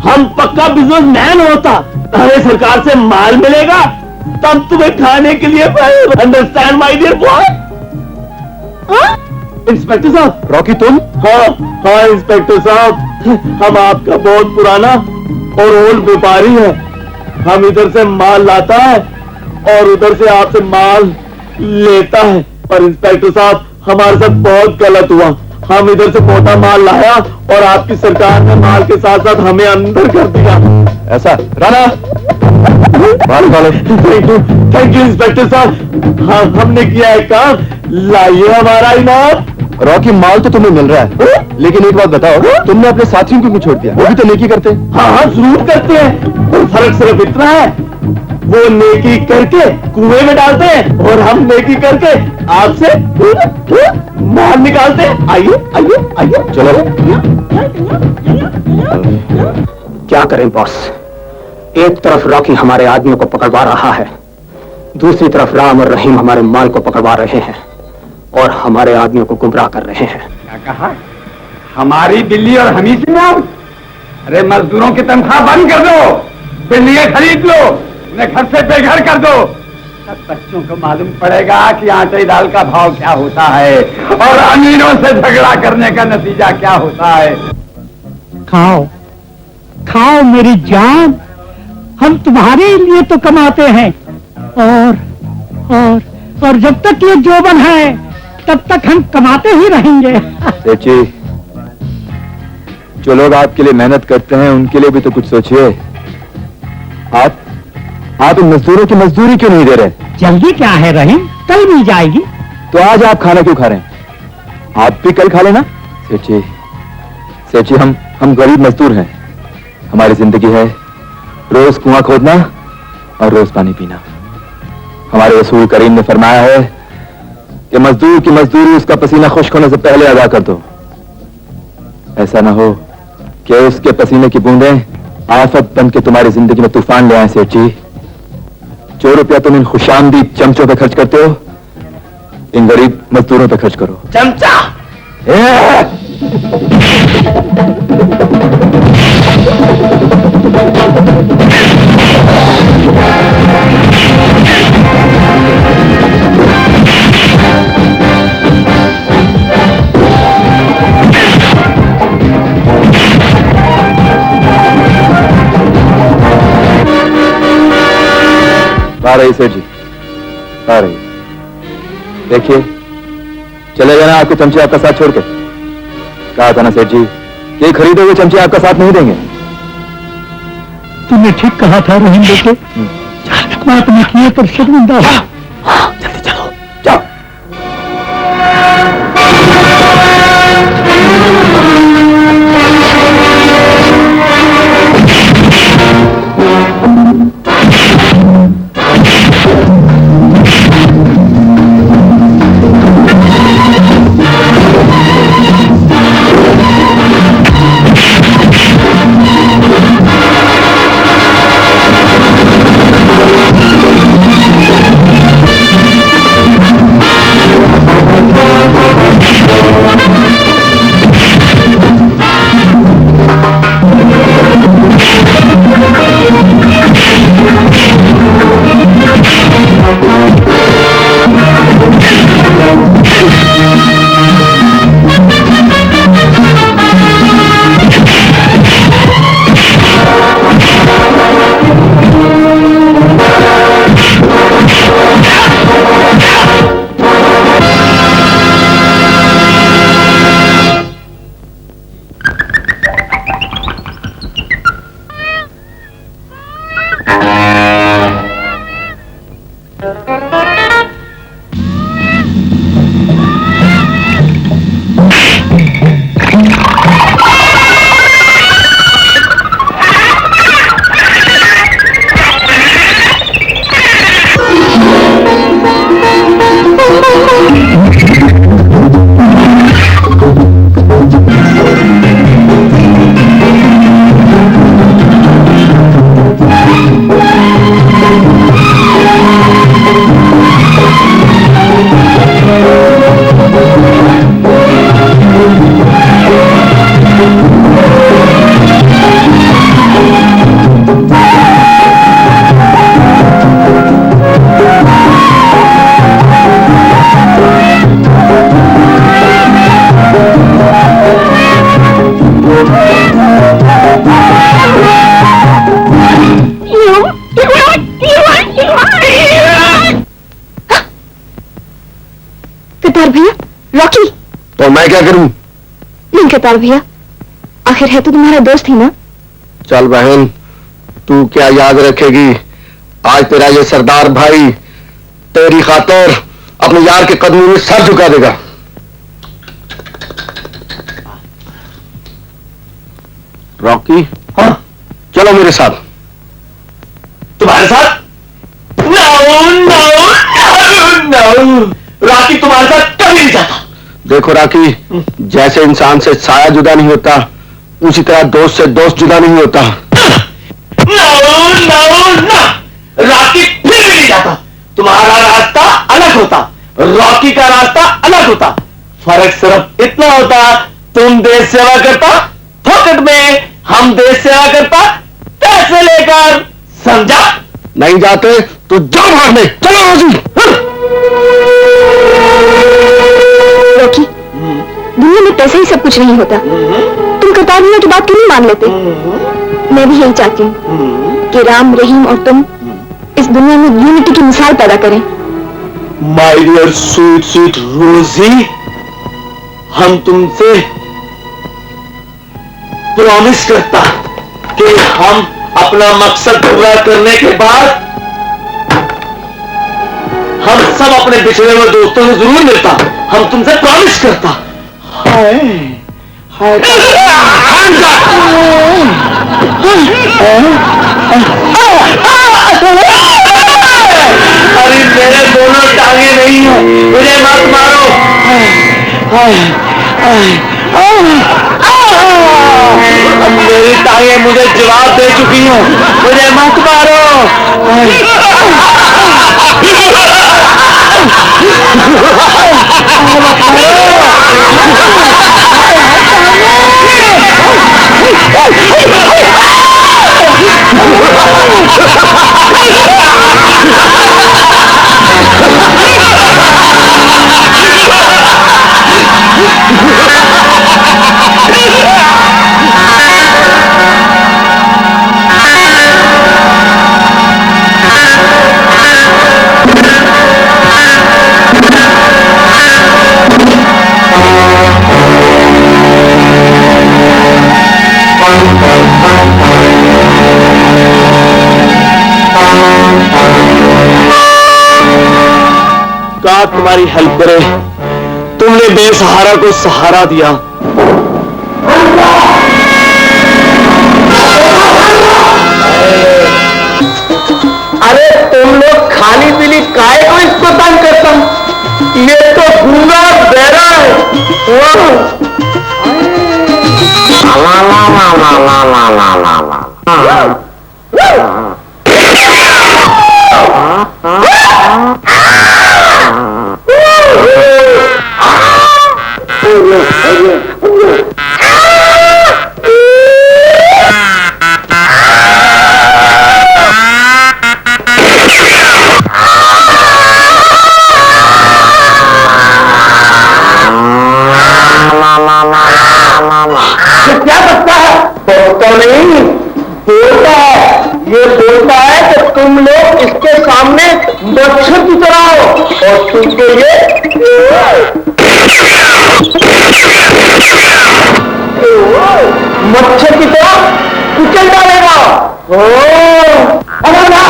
हम पक्का बिजनेसमैन होता। अरे सरकार से माल मिलेगा तब तुम्हें खाने के लिए। Understand my dear boy. Inspector साहब। रॉकी तुम? हाँ हाँ इंस्पेक्टर साहब, हम आपका बहुत पुराना और ओल्ड व्यापारी है। हम इधर से माल लाता है और उधर से आपसे माल लेता है। पर इंस्पेक्टर साहब, हमारे साथ बहुत गलत हुआ। हम इधर से मोटा माल लाया और आपकी सरकार ने माल के साथ साथ हमें अंदर कर दिया। ऐसा राणा, थैंक यू इंस्पेक्टर साहब। हाँ हमने किया है काम। लाइए हमारा इनाम। रॉकी, माल तो तुम्हें मिल रहा है, लेकिन एक बात बताओ, तुमने अपने साथियों को क्यों छोड़ दिया? वो भी तो नेकी करते हैं। हाँ हाँ जरूर करते हैं, पर फर्क सिर्फ इतना है, वो नेकी करके कुएं में डालते हैं और हम नेकी करके आपसे माल निकालते हैं। आइए आइए आइए। चलो। क्या करें बॉस, एक तरफ रॉकी हमारे आदमियों को पकड़वा रहा है, दूसरी तरफ राम और रहीम हमारे माल को पकड़वा रहे हैं और हमारे आदमियों को गुमराह कर रहे हैं। क्या कहा? हमारी बिल्ली और हम ही से नाम? अरे मजदूरों की तनख्वाह बंद कर दो, बिल्लियां खरीद लो, उन्हें घर से बेघर कर दो। सब बच्चों को मालूम पड़ेगा कि आटे दाल का भाव क्या होता है और अमीरों से झगड़ा करने का नतीजा क्या होता है। खाओ खाओ मेरी जान, हम तुम्हारे लिए तो कमाते हैं और जब तक ये जोबन है तब तक हम कमाते ही रहेंगे। सेठ जी, जो लोग आपके लिए मेहनत करते हैं उनके लिए भी तो कुछ सोचिए। आप इन मजदूरों की मजदूरी क्यों नहीं दे रहे? जल्दी क्या है रहीम, कल मिल जाएगी। तो आज आप खाना क्यों खा रहे हैं? आप भी कल खा लेना। सेठ जी, हम गरीब मजदूर हैं। हमारी जिंदगी है रोज कुआं खोदना और रोज पानी पीना। हमारे रसूल करीम ने फरमाया है कि मजदूर की मजदूरी उसका पसीना खुश्क होने से पहले अदा कर दो। ऐसा ना हो कि उसके पसीने की बूंदें आफत बन के तुम्हारी जिंदगी में तूफान ले आए। सेठ जी, जो रुपया तुम इन खुशामदीद चमचों पे खर्च करते हो, इन गरीब मजदूरों पे खर्च करो। चमचा। आ रही सेठ जी, आ रही। देखिए, चले जाना आपके चमचे आपका साथ छोड़ के। कहा था ना सेठ जी, ये खरीदे हुए चमचे आपका साथ नहीं देंगे। तुमने ठीक कहा था रहीम बेटे, मैं अपने किए पर शर्मिंदा हूं। जल्दी चलो, जाओ। तो मैं क्या करूं? नहीं करतार भैया, आखिर है तो तुम्हारा दोस्त ही ना। चल बहन, तू क्या याद रखेगी? आज तेरा ये सरदार भाई तेरी खातिर अपने यार के कदमों में सर झुका देगा। रॉकी, हाँ, चलो मेरे साथ। तुम्हारे साथ? नो, रॉकी तुम्हारे साथ कभी नहीं जाता। देखो रॉकी, जैसे इंसान से साया जुदा नहीं होता, उसी तरह दोस्त से दोस्त जुदा नहीं होता। नो, रॉकी फिर भी नहीं जाता। तुम्हारा रास्ता अलग होता, रॉकी का रास्ता अलग होता। फर्क सिर्फ इतना होता, तुम देश सेवा करता फोकट में, हम देश सेवा करता पैसे लेकर। समझा? नहीं जाते तो जाओ भागने। चलो रोजी। रॉकी, दुनिया में पैसे ही सब कुछ नहीं होता। तुम करतार भैया की बात क्यों नहीं मान लेते? मैं भी यही चाहती हूँ कि राम, रहीम और तुम इस दुनिया में यूनिटी की मिसाल पैदा करें। माय डियर स्वीट स्वीट रोजी, हम तुमसे प्रॉमिस करता कि हम अपना मकसद पूरा करने के बाद हम सब अपने बिछड़े हुए दोस्तों से जरूर मिलता। हम तुमसे प्रॉमिस करता। हाय हाय अरे मेरे दोनों टांगे नहीं है, मुझे मत मारो। मेरी टांगे मुझे जवाब दे चुकी हैं, मुझे मत मारो। का तुम्हारी हेल्प करे, तुमने बेसहारा को सहारा दिया। अरे तुम लोग खाली पीली काय को इसको तंग करता? ये तो गूंगा बहरा है। क्या बचता है? बोलता नहीं, बोलता है। ये बोलता है कि तुम लोग इसके सामने मच्छर की तरह हो और तुमको ये मच्छर की तरह कुचल डालेगा। अरे ना,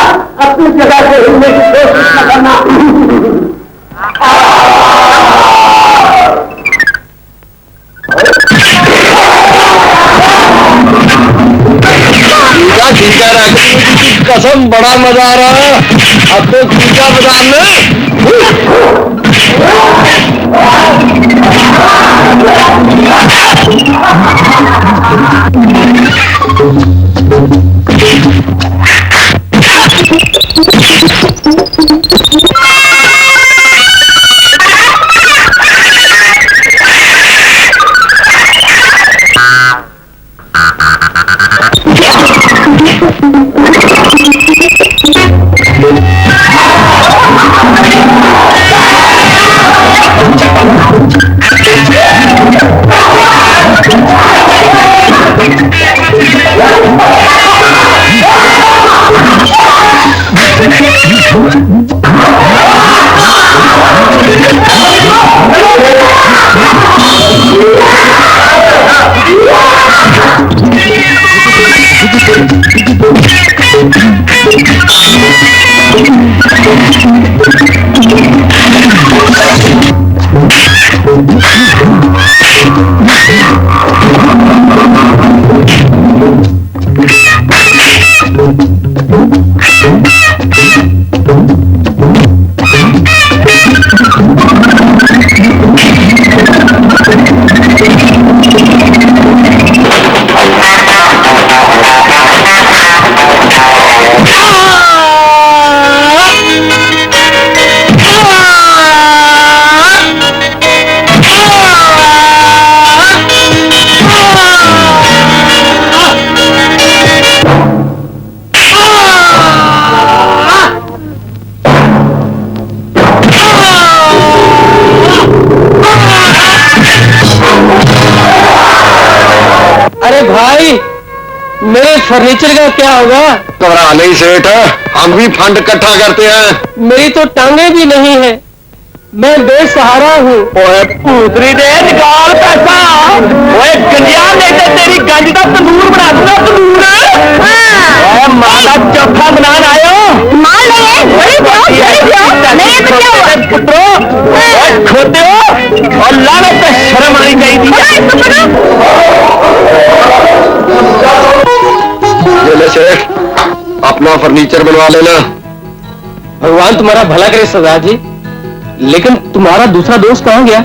अपनी जगह से हिलने की कोशिश न करना। कसम बड़ा मजा आ रहा है। अब तो टीका बाजार मेरे फर्नीचर का क्या होगा? घबरा नहीं सेठ, हम भी फंड इकट्ठा करते हैं। मेरी तो टांगे भी नहीं है, मैं बेसहारा हूँ। ओए पूतरी दे, निकाल पैसा। ओए गंजिया, नहीं तो तेरी गंज का तंदूर बना दूंगा, तंदूर। ओए माला चौथा बनाने आयो। मान खोते हो और लाने पे शर्म आनी चाहिए। ये ले सेठ, अपना फर्नीचर बनवा लेना। भगवान तुम्हारा भला करे सरदार जी, लेकिन तुम्हारा दूसरा दोस्त कहाँ गया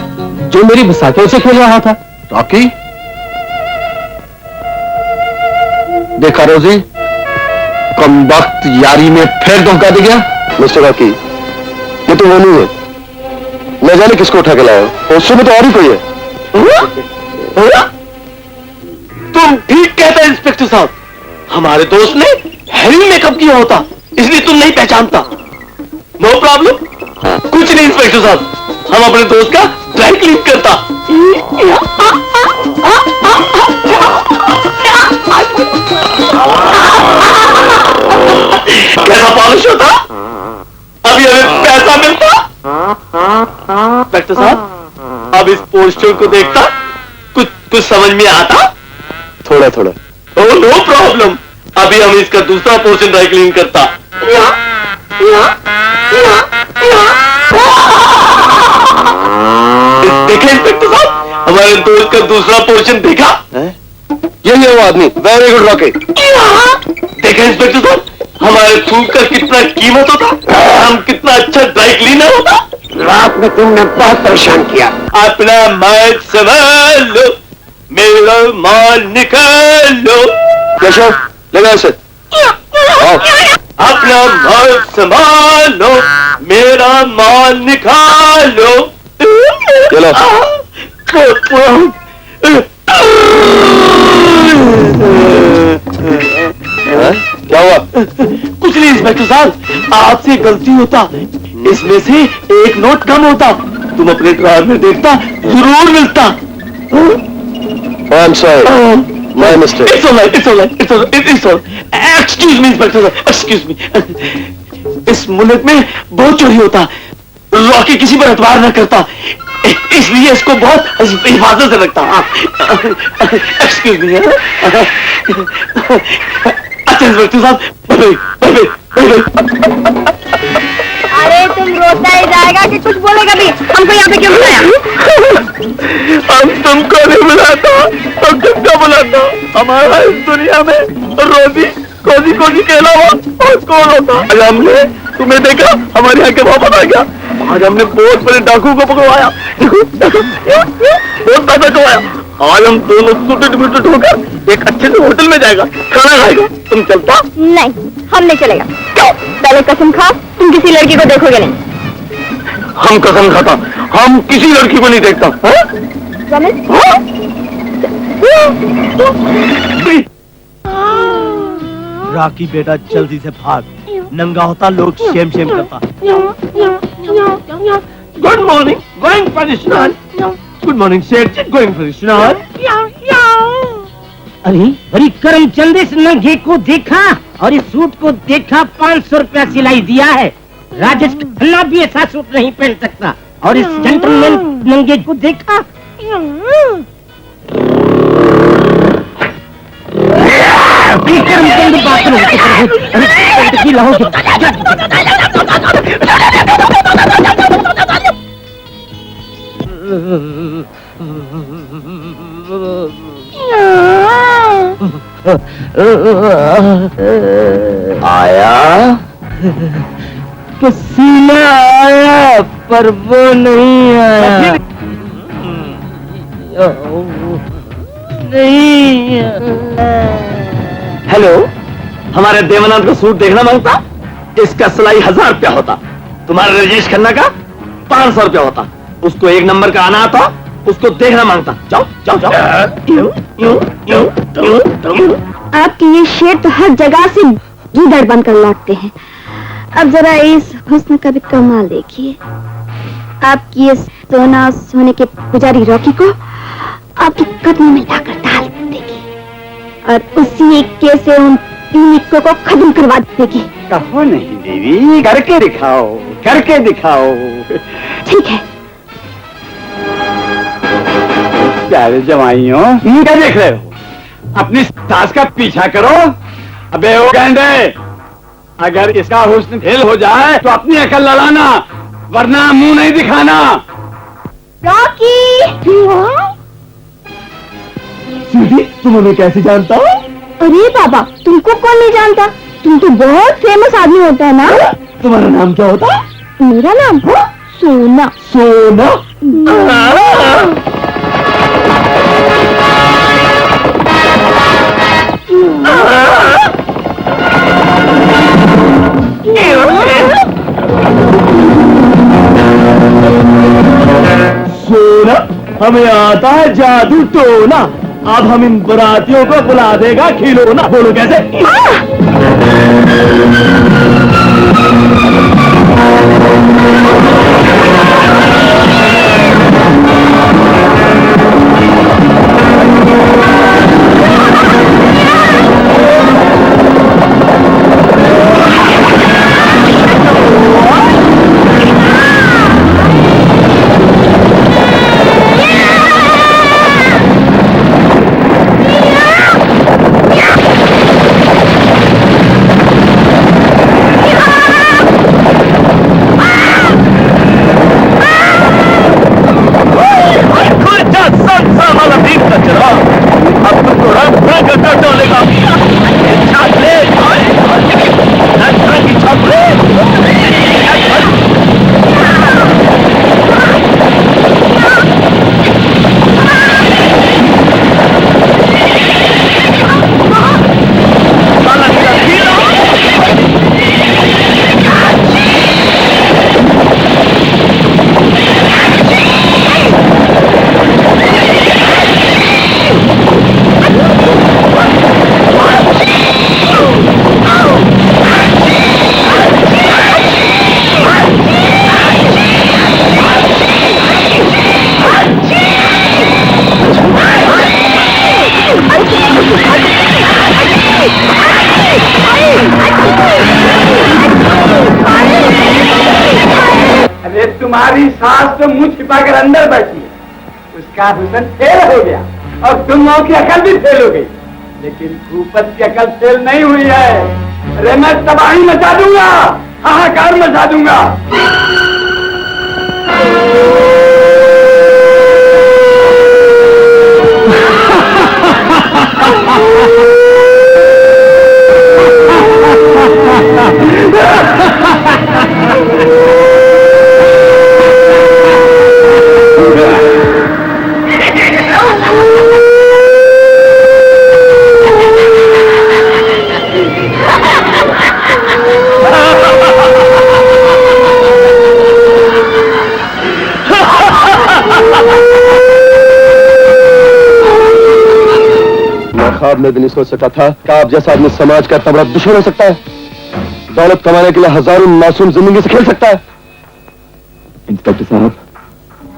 जो मेरी बसाखियों से खेल रहा था? रॉकी, देखा रोजी, कम वक्त यारी में फिर धोखा दे गया। मिस्टर रॉकी, ये तो वो नहीं है, न जाने किसको उठा के लाया हो, उससे में तो और ही कोई है। तुम ठीक कहते हैं इंस्पेक्टर साहब, हमारे दोस्त ने हैवी मेकअप किया होता, इसलिए तुम नहीं पहचानता। नो प्रॉब्लम, कुछ नहीं इंस्पेक्टर साहब, हम अपने दोस्त का ड्राई क्लीन करता। कैसा पॉलिश होता, अभी हमें पैसा मिलता। इंस्पेक्टर साहब, अब इस पोस्टर को देखता कुछ कुछ समझ में आता? थोड़ा थोड़ा। ओह नो प्रॉब्लम, अभी हम इसका दूसरा पोर्शन ड्राई क्लीन करता। देखा इंस्पेक्टर साहब, हमारे दोस्त का दूसरा पोर्शन देखा? यही है वो आदमी। Very good Rocky. देखा इंस्पेक्टर साहब, हमारे थूक का कितना कीमत होता, हम कितना अच्छा ड्राई क्लीनर होता। रात में तुमने बहुत परेशान किया। अपना माल संभाल लो, मेरा माल निकाल लो। केशव, ले गया इसे। अपना माल संभालो, मेरा माल निकालो। चलो। क्या हुआ? कुछ नहीं इंस्पेक्टर साहब, आपसे गलती होता, इसमें से एक नोट कम होता, तुम अपने ड्रायर में देखता, जरूर मिलता। I am sorry, my mistake. It's all right, it's all right, it's all right, it's all right. Excuse me, inspector साहब, excuse me. इस मुल्क में बहुत चोरी होता, रॉकी किसी पर एतबार न करता, इसलिए इसको बहुत हिफाजत से रखता। Excuse me. अच्छा इंस्पेक्टर साहब, अरे तुम रोता ही जाएगा कि कुछ बोलेगा भी? हमको यहाँ पे क्यों बुलाया? हम तुमको नहीं बुलाता, हम तुमको बुलाता। हमारा इस दुनिया में रोजी कोजी कोजी के अलावा और कौन होता? आज हमने तुम्हें देखा, हमारे यहाँ के वापस आ गया। आज हमने बहुत बड़े डाकू को पकड़वाया, देखो देखो, बहुत पैसा कमाया। आज हम दोनों सूटेड बूटेड होकर एक अच्छे से होटल में जाएगा, खाना खाएगा। तुम चलता? नहीं, हम नहीं चलेगा। क्यों? पहले कसम खा, तुम किसी लड़की को देखोगे नहीं। हम कसम खाता, हम किसी लड़की को नहीं देखता। राकी बेटा जल्दी से भाग, नंगा होता लोग शेम शेम करता। गुड मॉर्निंग, गोइंग फॉर स्नान। गुड मॉर्निंग सेठ जी, गोइंग फॉर स्नान। अरे बड़ी करमचंद इस नंगे को देखा और इस सूट को देखा, 500 रुपया सिलाई दिया है। राजेश खन्ना भी ऐसा सूट नहीं पहन सकता। और इस जेंटलमैन नंगे को देखा, करमचंद बाथरूम की तरफ। अरे लाओ आया पसीना आया पर वो नहीं आया। नहीं। हेलो, हमारे देवानंद का सूट देखना मांगता, इसका सिलाई 1000 रुपया होता। तुम्हारे राजेश खन्ना का 500 रुपया होता। उसको 1 नंबर का आना आता, उसको देखना मांगता। जाओ जाओ जाओ। आपके ये शेर तो हर जगह से गीदड़ बनकर लौटते हैं। अब जरा इस हुस्न का भी कमाल देखिए। आपकी ये सोने के पुजारी रॉकी को आपके कदमों में लाकर डाल देगी और उसी एक केस से उन तीन इक्कों को खत्म करवा देगी। कहो नहीं देवी, करके दिखाओ, करके दिखाओ। ठीक है। प्यारे जवाइयों, क्या देख रहे हो? अपनी सास का पीछा करो। अबे ओ गंडे, अगर इसका हुस्न फेल हो जाए तो अपनी अकल लड़ाना, वरना मुंह नहीं दिखाना। रॉकी! सीधी, तुम हमें कैसे जानता हो? अरे बाबा, तुमको कौन नहीं जानता? तुम तो बहुत फेमस आदमी होता है ना। तुम्हारा नाम क्या होता? मेरा नाम सोना। सोना? सोना, हमें आता है जादू टोना। अब हम इन बरातियों को बुला देगा खिलौना। बोलो कैसे? तुम्हारी सास तो मुंह छिपाकर अंदर बैठी है, उसका हुस्न फेल हो गया और तुम लोगों की अकल भी फेल हो गई, लेकिन भूपत की अकल फेल नहीं हुई है। अरे मैं तबाही मचा दूंगा, हाहाकार मचा दूंगा। ख्वाब में भी नहीं सोच सकता था कि आप जैसा आदमी समाज का इतना बड़ा दुश्मन हो सकता है, दौलत कमाने के लिए हजारों मासूम जिंदगी से खेल सकता है। इंस्पेक्टर साहब,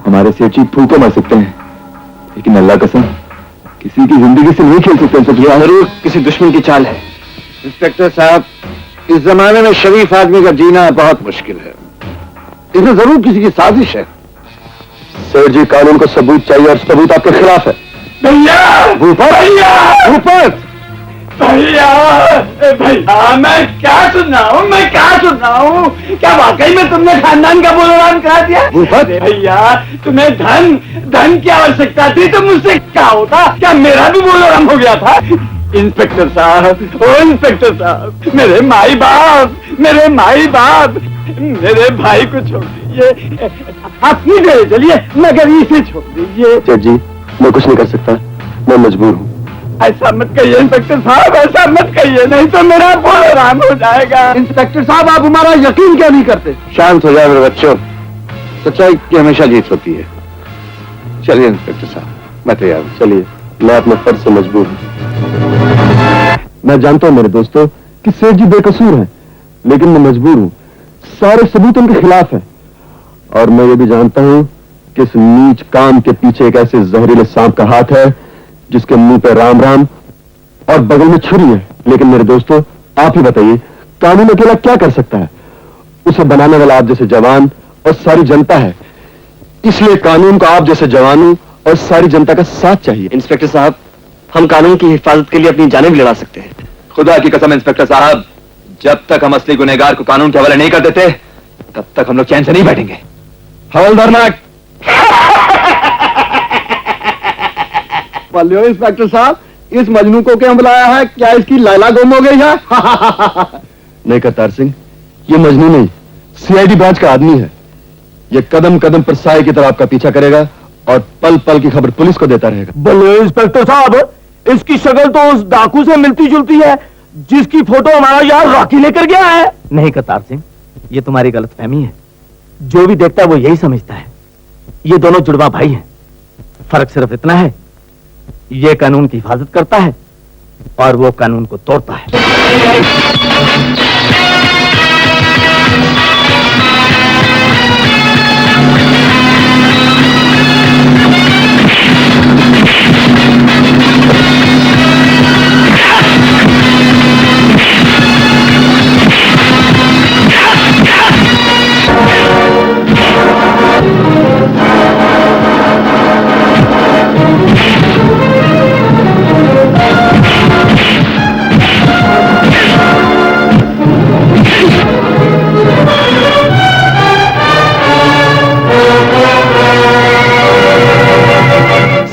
हमारे सेठ जी भूखे मर सकते हैं, लेकिन अल्लाह कसम किसी की जिंदगी से नहीं खेल सकते। ये जरूर किसी दुश्मन की चाल है। इंस्पेक्टर साहब, इस जमाने में शरीफ आदमी का जीना बहुत मुश्किल है, इसमें जरूर किसी की साजिश है। सेठ जी, कानून को सबूत चाहिए और सबूत आपके खिलाफ है। भैया, भूपत, भूपत, भैया, भैया, मैं क्या सुन रहा हूँ, मैं क्या सुन रहा हूँ? क्या वाकई में तुमने खानदान का बोलोराम करा दिया? भूपत, भैया, तुम्हें धन की आवश्यकता थी तो मुझसे क्या होता? क्या मेरा भी बोलोराम हो गया था? इंस्पेक्टर साहब, ओ इंस्पेक्टर साहब, मेरे माई बाप, मेरे भाई को छोड़ दीजिए, आप ही गए चलिए, मगर इसे छोड़ दीजिए। सेठ जी, मैं कुछ नहीं कर सकता, मैं मजबूर हूँ। ऐसा मत कहिए इंस्पेक्टर साहब, ऐसा मत कहिए, नहीं तो मेरा बोलोराम हो जाएगा। इंस्पेक्टर साहब, आप हमारा यकीन क्यों नहीं करते? शांत हो जाए मेरे बच्चों, सच्चाई की हमेशा जीत होती है। चलिए इंस्पेक्टर साहब, मैं तैयार हूँ। चलिए, मैं अपने फर्ज से मजबूर हूँ। मैं जानता हूँ मेरे दोस्तों कि सेठ जी बेकसूर हैं, लेकिन मैं मजबूर हूँ। सारे सबूत उनके खिलाफ हैं, और मैं ये भी जानता हूँ कि इस नीच काम के पीछे एक ऐसे जहरीले सांप का हाथ है जिसके मुंह पे राम राम और बगल में छुरी है। लेकिन मेरे दोस्तों, आप ही बताइए, कानून अकेला क्या कर सकता है? उसे बनाने वाला आप जैसे जवान और सारी जनता है। इसलिए कानून को आप जैसे जवानों और सारी जनता का साथ चाहिए। इंस्पेक्टर साहब, हम कानून की हिफाजत के लिए अपनी जानें भी लड़ा सकते हैं। खुदा की कसम इंस्पेक्टर साहब, जब तक हम असली गुनहगार को कानून के हवाले नहीं कर देते, तब तक हम लोग चैन से नहीं बैठेंगे। हवलदार नाग। बोलियो इंस्पेक्टर साहब, इस मजनू को क्यों बुलाया है? क्या इसकी लैला गुम हो गई है? नहीं करतार सिंह, ये मजनू नहीं, सीआईडी ब्रांच का आदमी है। ये कदम कदम पर साए की तरह आपका पीछा करेगा और पल पल की खबर पुलिस को देता रहेगा। बोलिए इंस्पेक्टर साहब, इसकी शक्ल तो उस डाकू से मिलती जुलती है जिसकी फोटो हमारा यार रॉकी लेकर गया है। नहीं करतार सिंह, ये तुम्हारी गलतफहमी है। जो भी देखता है वो यही समझता है। ये दोनों जुड़वा भाई हैं। फर्क सिर्फ इतना है, ये कानून की हिफाजत करता है और वो कानून को तोड़ता है।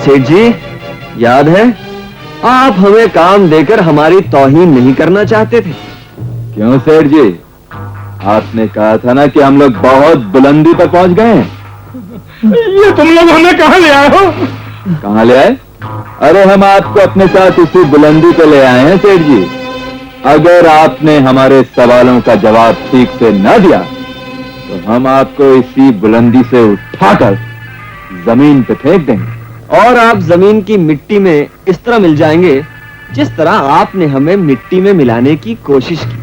सेठ जी, याद है आप हमें काम देकर हमारी तौहीन नहीं करना चाहते थे? क्यों सेठ जी, आपने कहा था ना कि हम लोग बहुत बुलंदी पर पहुंच गए हैं। ये तुम लोग हमें कहाँ ले आए हो? कहां ले आए? अरे हम आपको अपने साथ इसी बुलंदी पे ले आए हैं सेठ जी। अगर आपने हमारे सवालों का जवाब ठीक से न दिया तो हम आपको इसी बुलंदी से उठाकर जमीन पे फेंक देंगे। और आप जमीन की मिट्टी में इस तरह मिल जाएंगे जिस तरह आपने हमें मिट्टी में मिलाने की कोशिश की।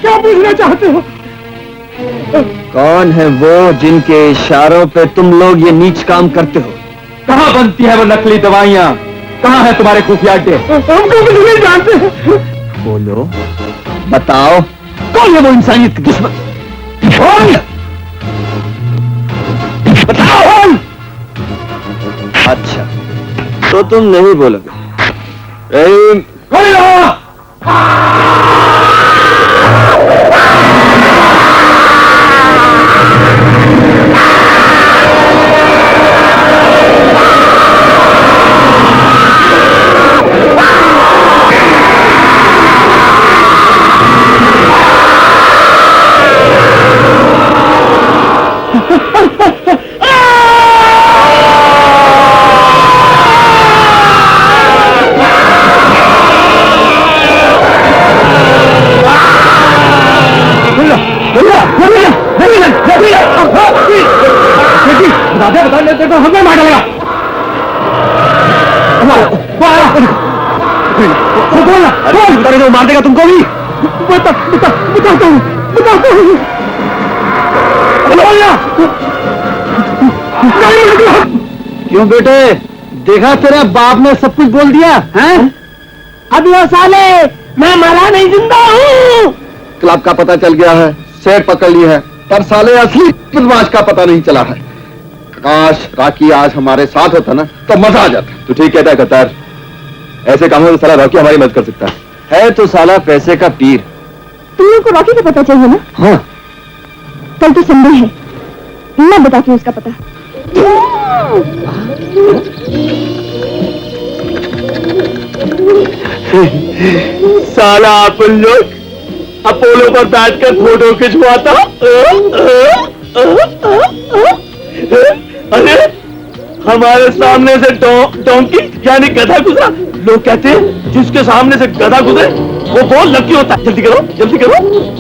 क्या पूछना चाहते हो? कौन है वो जिनके इशारों पे तुम लोग ये नीच काम करते हो? कहां बनती है वो नकली दवाइयां? कहां है तुम्हारे खुफिया अड्डे? हमको कुछ नहीं जानते। बोलो, बताओ, कौन है वो इंसानियत की दुश्मन? कौन? बताओ। अच्छा, तो तुम नहीं बोलोगे। हमें मार डालेगा। बोल, मार देगा तुमको भी। बताता हूँ। क्यों बेटे, देखा तेरे बाप ने सब कुछ बोल दिया है? अब ये साले, मैं मरा नहीं, जिंदा हूँ। क्लब का पता चल गया है, सेठ पकड़ ली है, पर साले असली बदमाश का पता नहीं चला है। काश राकी आज हमारे साथ होता ना तो मजा आ जाता। तो ठीक कहता है कतार, ऐसे कामों में साला रॉकी हमारी मदद कर सकता है तो साला पैसे का पीर। तुम लोग को रॉकी का पता चाहिए ना? हाँ, कल तो संडे है, मैं बताती हूँ उसका पता। साला अपन लोग अपोलो पर बैठकर फोटो खिंचवाता। अरे हमारे सामने से डोंकी यानी गधा गुजरा। लोग कहते हैं जिसके सामने से गधा गुजरे वो बहुत लकी होता है। जल्दी करो, जल्दी करो,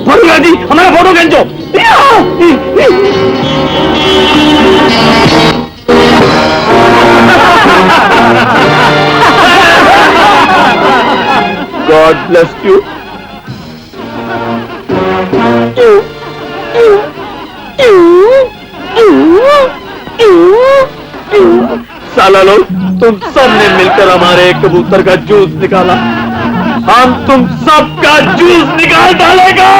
फोटो जी, हमारा फोटो खींचो। God bless you. साला लोग, तुम सब ने मिलकर हमारे एक कबूतर का जूस निकाला। हम तुम सबका जूस निकाल डालेगा।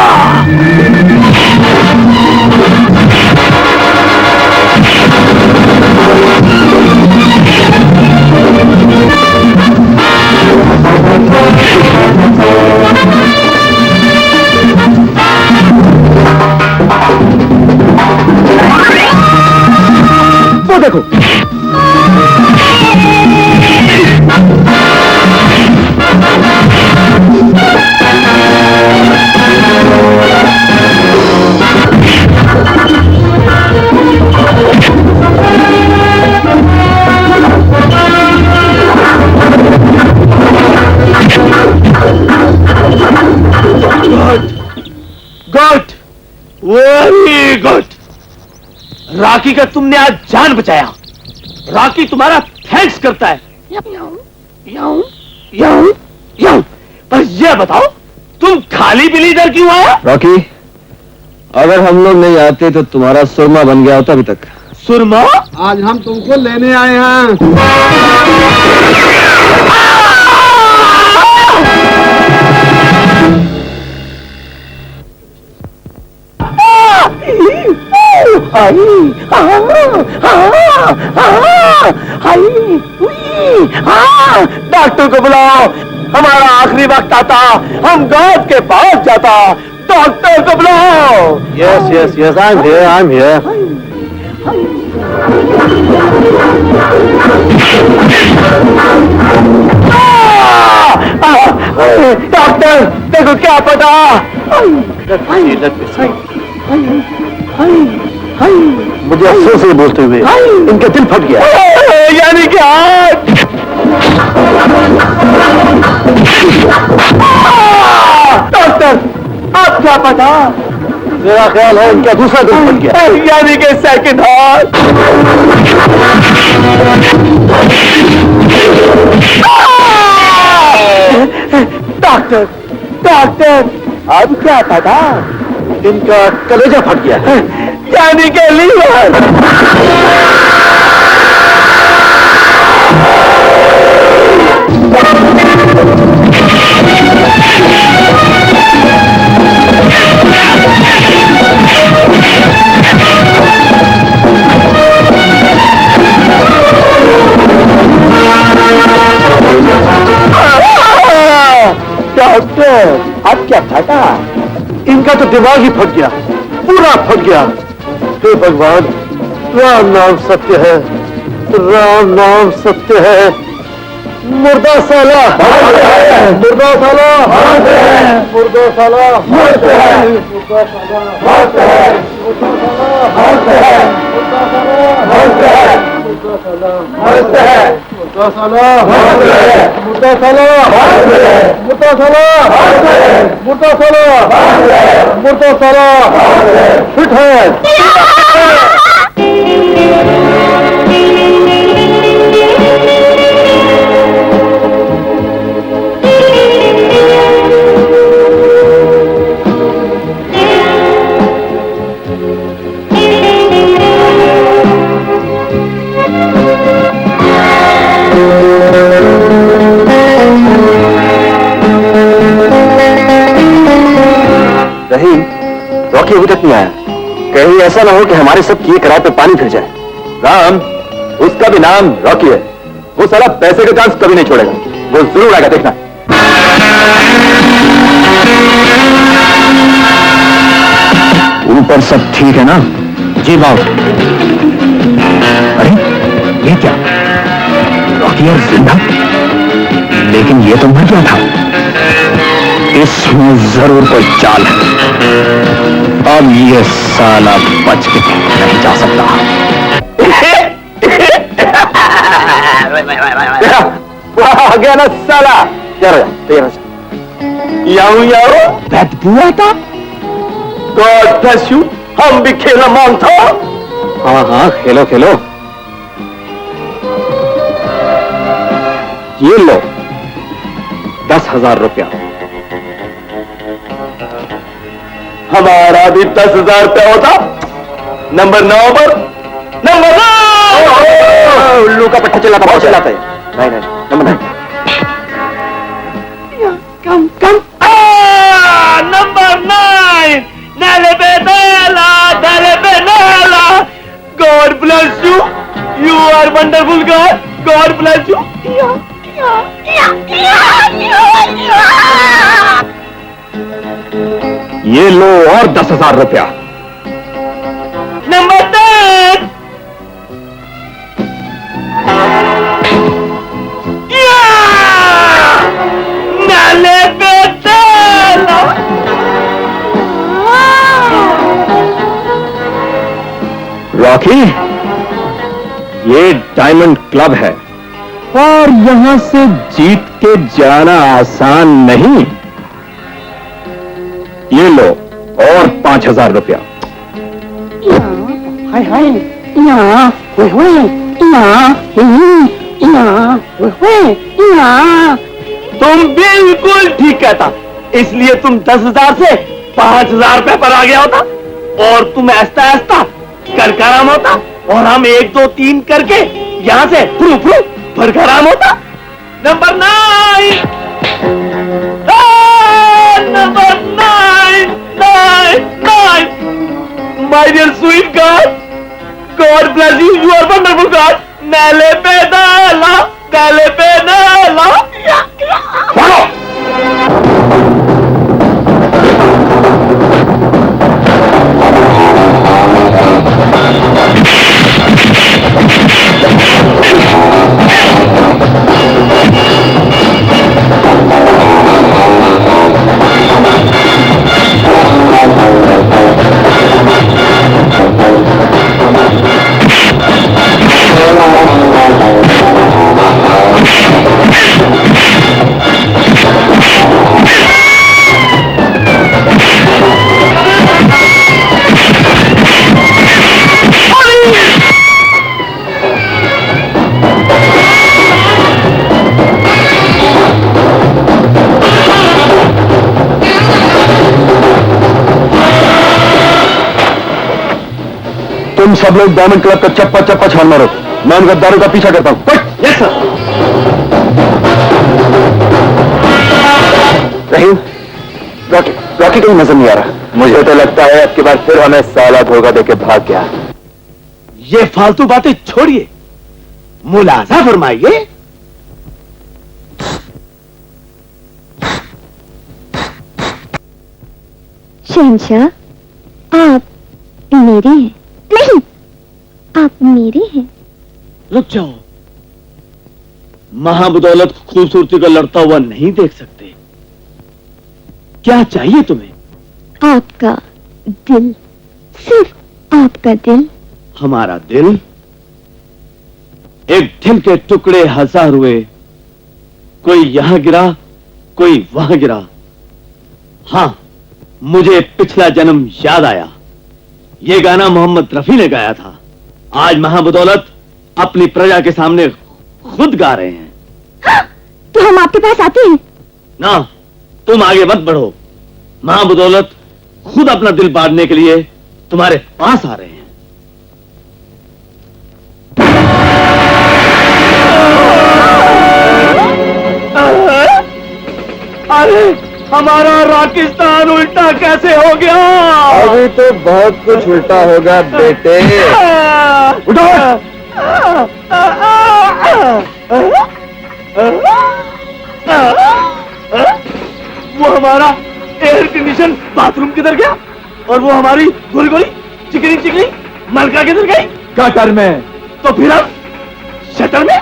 वो देखो, गुड, वेरी गुड। राकी का तुमने आज जान बचाया। राकी तुम्हारा थैंक्स करता है। पर ये बताओ, तुम खाली बिली इधर क्यों आया? रॉकी, अगर हम लोग नहीं आते तो तुम्हारा सुरमा बन गया होता अभी तक। सुरमा? आज हम तुमको लेने आए हैं। डॉक्टर को बुलाओ, हमारा आखिरी वक्त आता, हम गॉड के पास जाता। डॉक्टर को बुलाओ। Yes yes yes, I am here. Doctor, देखो क्या पता। मुझे अफसोस से बोलते हुए इनका दिल फट गया। यानी क्या? डॉक्टर, आप क्या पता? मेरा ख्याल है इनका दूसरा दिल फट गया। यानी कि सेकंड हार्ट। डॉक्टर, डॉक्टर, अब क्या पता? इनका कलेजा फट गया। यानी कि लीवर। डॉक्टर, अब क्या फटा? इनका तो दिमाग ही फट गया, पूरा फट गया। हे भगवान, राम नाम सत्य है, राम नाम सत्य है। मुर्दा साला, मुर्दा साला, मुर्दा साला, मुर्दा साला फिट है। रहीम, रॉकी अभी तक नहीं आया। कहीं ऐसा ना हो कि हमारे सब किए किराए पे पानी फिर जाए। राम, उसका भी नाम रॉकी है। वो साला पैसे का चांस कभी नहीं छोड़ेगा। वो जरूर आएगा, देखना। ऊपर सब ठीक है ना? जी बाबू। अरे ये क्या? रॉकी यार जिंदा? लेकिन ये तो मर गया था। इसमें जरूर कोई चाल है। अब ये साला बच के नहीं जा सकता। आ गया ना साला। याऊ याऊ बदबू आता। God bless you. हम भी खेलना मांगता। हाँ हाँ, खेलो खेलो। ये लो 10,000 रुपया। हमारा भी 10,000 रुपया होता। नंबर 9 पर। नंबर 9। उल्लू का पट्टा चिल्लाता बहुत चिल्लाता है। नहीं नहीं नंबर 9 कम कम नंबर 9 नाले पे नाला God bless you you are wonderful God bless you ये लो और 10,000 रुपया। नंबर 10 नाले पे नाला रॉकी, ये डायमंड क्लब है और यहां से जीत के जाना आसान नहीं। ये लो और 5,000 रुपया। हाय हाय यहाँ तुम बिल्कुल ठीक कहता, इसलिए तुम 10,000 से 5,000 रुपए पर आ गया होता और तुम ऐसा ऐसा कर कराम होता और हम 1 2 3 करके यहाँ से फ्रू फ्रू पर कराम होता। Number 9 number 9 my dear sweet God bless you you are wonderful God नाले पे नाला तुम सब लोग डायमंड क्लब का चप्पा छान मारो, मैं उन गद्दारों का पीछा करता हूं। Yes sir. रहीम, रॉकी कहीं नजर नहीं आ रहा। मुझे तो लगता है अब की बार फिर हमें साला धोखा देके भाग गया। ये फालतू बातें छोड़िए, मुलाजा फरमाइए। शहंशाह, आप मेरे हैं। नहीं, आप मेरे हैं। रुक जाओ, महाबदौलत खूबसूरती का लड़ता हुआ नहीं देख सकते। क्या चाहिए तुम्हें? आपका दिल, सिर्फ आपका दिल। हमारा दिल? एक दिल के टुकड़े 1000 हुए, कोई यहां गिरा कोई वहां गिरा। हां, मुझे पिछला जन्म याद आया। ये गाना मोहम्मद रफी ने गाया था। आज महाबदौलत अपनी प्रजा के सामने खुद गा रहे हैं। तो हम आपके पास आते हैं? ना, तुम आगे मत बढ़ो। महाबदौलत खुद अपना दिल बांटने के लिए तुम्हारे पास आ रहे हैं। अरे, हमारा पाकिस्तान उल्टा कैसे हो गया? अभी तो बहुत कुछ उल्टा होगा बेटे। उठो! वो हमारा एयर कंडीशन बाथरूम किधर गया? और वो हमारी गोली चिकनी मलका किधर गई? गटर में। तो फिर हम शटर में?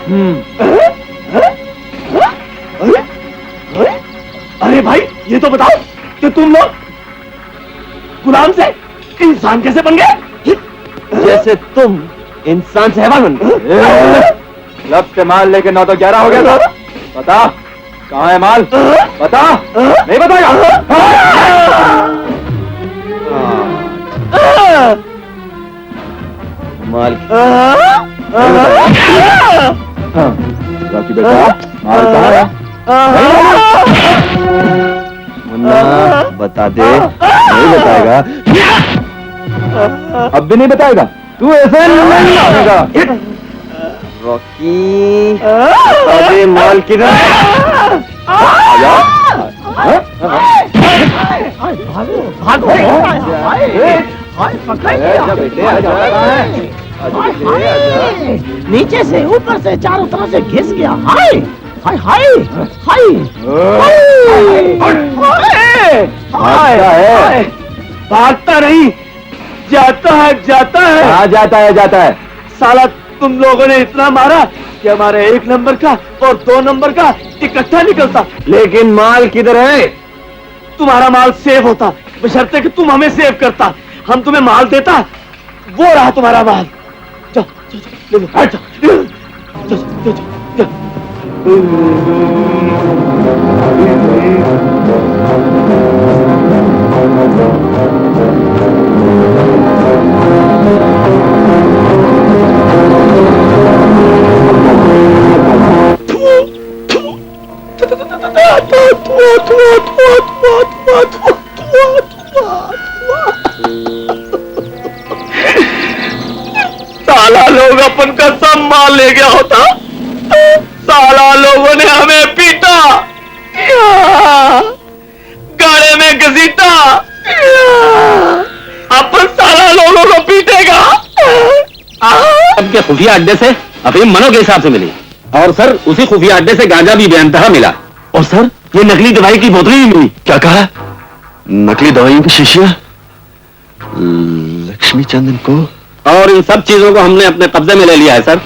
अरे भाई, ये तो बताओ कि तुम लोग गुलाम से इंसान कैसे बन गए? जैसे तुम इंसान से हैवान बन गए। क्लब से माल लेके 9 तो 11 हो गया था। बता कहाँ है माल? बता। नहीं बताएगा? माल रॉकी बेटा, माल कहाँ है? मुन्ना बता दे। नहीं बताएगा? अब भी नहीं बताएगा? तू ऐसा नहीं मानेगा। रॉकी अबे माल किधर नीचे से ऊपर से चारों तरफ से घिस गया। हाय हाय हाय हाय भागता नहीं, जाता है जाता है। हाँ जाता है। साला तुम लोगों ने इतना मारा कि हमारे 1 नंबर का और 2 नंबर का इकट्ठा निकलता। लेकिन माल किधर है? तुम्हारा माल सेव होता, बशर्ते कि तुम हमें सेव करता। हम तुम्हें माल देता, वो रहा तुम्हारा माल। चलो ले लो, चलो। साला लोग अपन का सब माल ले गया होता। साला लोगों ने हमें पीटा, गाड़े में घसीटा। अपन साला लोगों को पीटेगा। के खुफिया अड्डे से अफीम मनो के हिसाब से मिली, और सर उसी खुफिया अड्डे से गांजा भी बेअंतहा मिला। और सर ये नकली दवाई की बोतलें भी मिली। क्या कहा? नकली दवाइयों की शीशियां लक्ष्मी चंदन को, और इन सब चीजों को हमने अपने कब्जे में ले लिया है सर।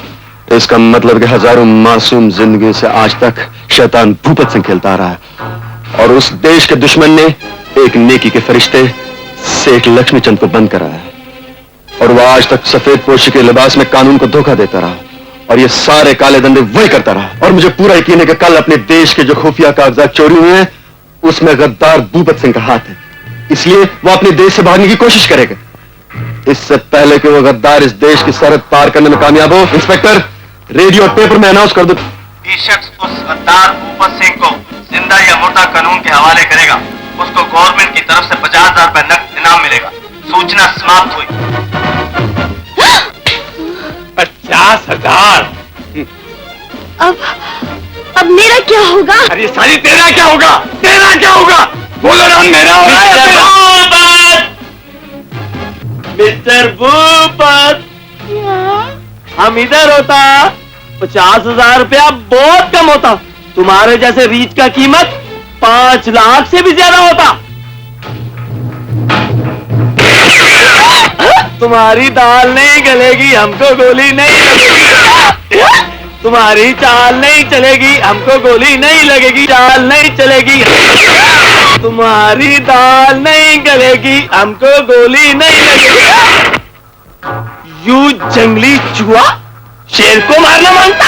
इसका मतलब कि हजारों मासूम जिंदगी से आज तक शैतान भूपत सिंह खेलता आ रहा है, और उस देश के दुश्मन ने एक नेकी के फरिश्ते सेठ लक्ष्मीचंद को बंद करा है, और वह आज तक सफेद पोशी के लिबास में कानून को धोखा देता रहा, और ये सारे काले धंधे वही करता रहा। और मुझे पूरा यकीन है कि कल अपने देश के जो खुफिया कागजात चोरी हुए हैं उसमें गद्दार भूपत सिंह का हाथ है, इसलिए वो अपने देश से भागने की कोशिश करेगा। इससे पहले कि वो गद्दार इस देश की सरहद पार करने में कामयाब हो, इंस्पेक्टर रेडियो और पेपर में अनाउंस कर दो, ये शख्स उस गद्दार भूपत सिंह को जिंदा या मुर्दा कानून के हवाले करेगा। उसको गवर्नमेंट की तरफ से 50,000 रुपए नकद इनाम मिलेगा। सूचना समाप्त हुई। 50,000। अब मेरा क्या होगा? अरे साली तेरा क्या होगा? तेरा क्या होगा? बोलो ना, मेरा होगा। मिस्टर भूपत, हम इधर होता 50,000 रुपया बहुत कम होता। तुम्हारे जैसे रीच का कीमत 5 लाख से भी ज्यादा होता। तुम्हारी दाल नहीं गलेगी, हमको गोली नहीं लगेगी। तुम्हारी चाल नहीं चलेगी, हमको गोली नहीं लगेगी। चाल नहीं चलेगी, तुम्हारी दाल नहीं गलेगी, हमको गोली नहीं लगेगी। यू जंगली चूहा शेर को मारना मानता,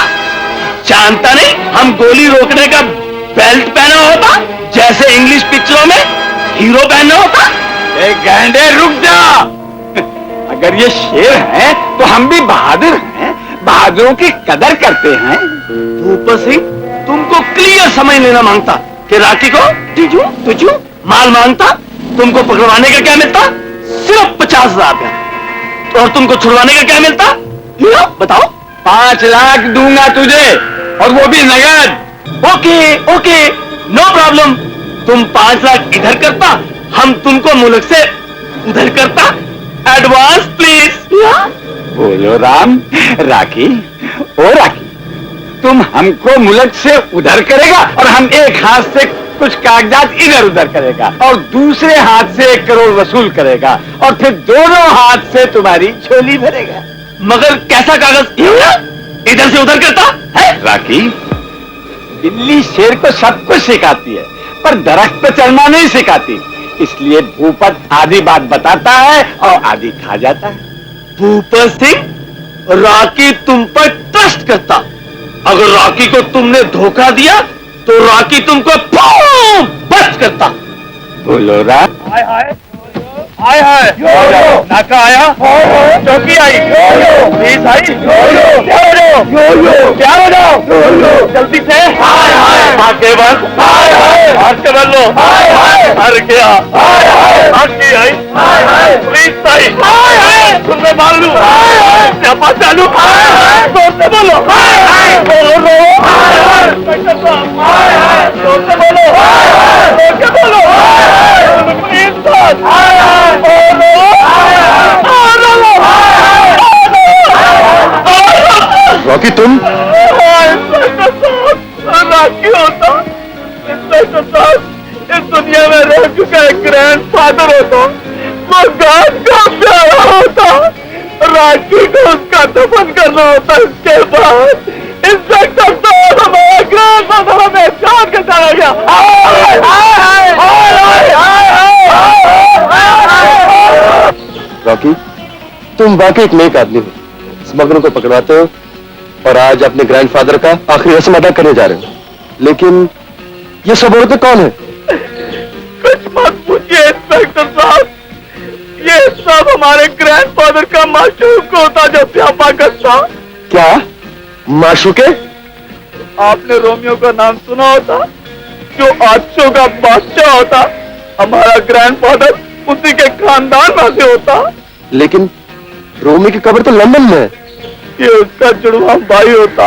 जानता नहीं हम गोली रोकने का बेल्ट पहना होता जैसे इंग्लिश पिक्चरों में हीरो पहना होता। गैंडे रुक जा, अगर ये शेर है तो हम भी बहादुर हैं, बहादुरों की कदर करते हैं। भूपत सिंह तुमको क्लियर समझ लेना मांगता कि राखी को तुझू माल मांगता। तुमको पकड़वाने का क्या मिलता? सिर्फ 50,000 रुपया। और तुमको छुड़वाने का क्या मिलता? बताओ। 5 लाख दूंगा तुझे, और वो भी नगद। Okay okay, no problem. तुम 5 लाख इधर करता, हम तुमको मुल्क से उधर करता। Advance please. बोलो राम। राखी, ओ राखी, तुम हमको मुल्क से उधर करेगा और हम एक हाथ से कुछ कागजात इधर उधर करेगा, और दूसरे हाथ से 1 करोड़ वसूल करेगा, और फिर दोनों हाथ से तुम्हारी झोली भरेगा। मगर कैसा कागज? इधर से उधर करता है। राखी, बिल्ली शेर को सब कुछ सिखाती है, पर दरख्त पे चढ़ना नहीं सिखाती। इसलिए भूपत आधी बात बताता है और आधी खा जाता है। भूपत सिंह, राकी तुम पर ट्रस्ट करता। अगर राकी को तुमने धोखा दिया तो राकी तुमको बस करता। बोलो राम। हाय हाय हाय हाय, नाका आया, चौकी आई, पुलिस आई, क्या हो जाओ जल्दी से। आके बस, हाथ के बन लो। हर गया, आके आई, पुलिस आई, तुमने मान लू। क्या छापा चालू। जोर से बोलो, इंस्पेक्टर साहब, जोर से बोलो, जोर से बोलो, पुलिस साहब, रॉकी तुम? इंस्पेक्टर साहब, राखी होता। इंस्पेक्टर साहब, इस दुनिया में रह चुका एक ग्रैंडफादर होता, वो गांव का प्यारा होता, राखी को उसका दफन करना होता। इसके बाद इंस्पेक्टर साहब हमारा ग्रैंडफादर हमें छोड़ के चला गया। रॉकी तुम वाकई एक नेक आदमी हो, स्मगलर को पकड़वाते हो और आज अपने ग्रैंडफादर का आखिरी रस्म अदा करने जा रहे हो। लेकिन ये सब औरतें कौन है? कुछ मत पूछिए इंस्पेक्टर साहब, ये सब हमारे ग्रैंडफादर का माशूक होता जो स्यापा करता। क्या माशूके? आपने रोमियो का नाम सुना होता, जो 800 का बादशाह होता। हमारा ग्रैंडफादर उसी के खानदान में से होता। लेकिन रोमी की कब्र तो लंदन में है। ये उसका जुड़वा भाई होता।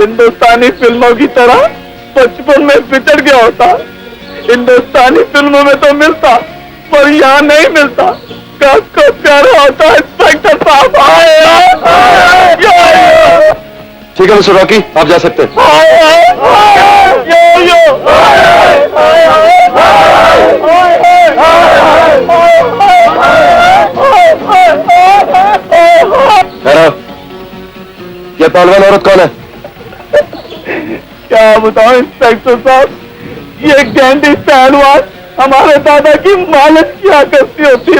हिंदुस्तानी फिल्मों की तरह बचपन में बिछड़ गया होता। हिंदुस्तानी फिल्मों में तो मिलता, पर यहाँ नहीं मिलता। कब को प्यारा होता इंस्पेक्टर साहब। ठीक है मिस्टर रॉकी, आप जा सकते हैं। ये पहलवान औरत कौन है? क्या बताओ इंस्पेक्टर साहब, ये गैंडी पहलवान हमारे दादा की मालिश किया करती होती।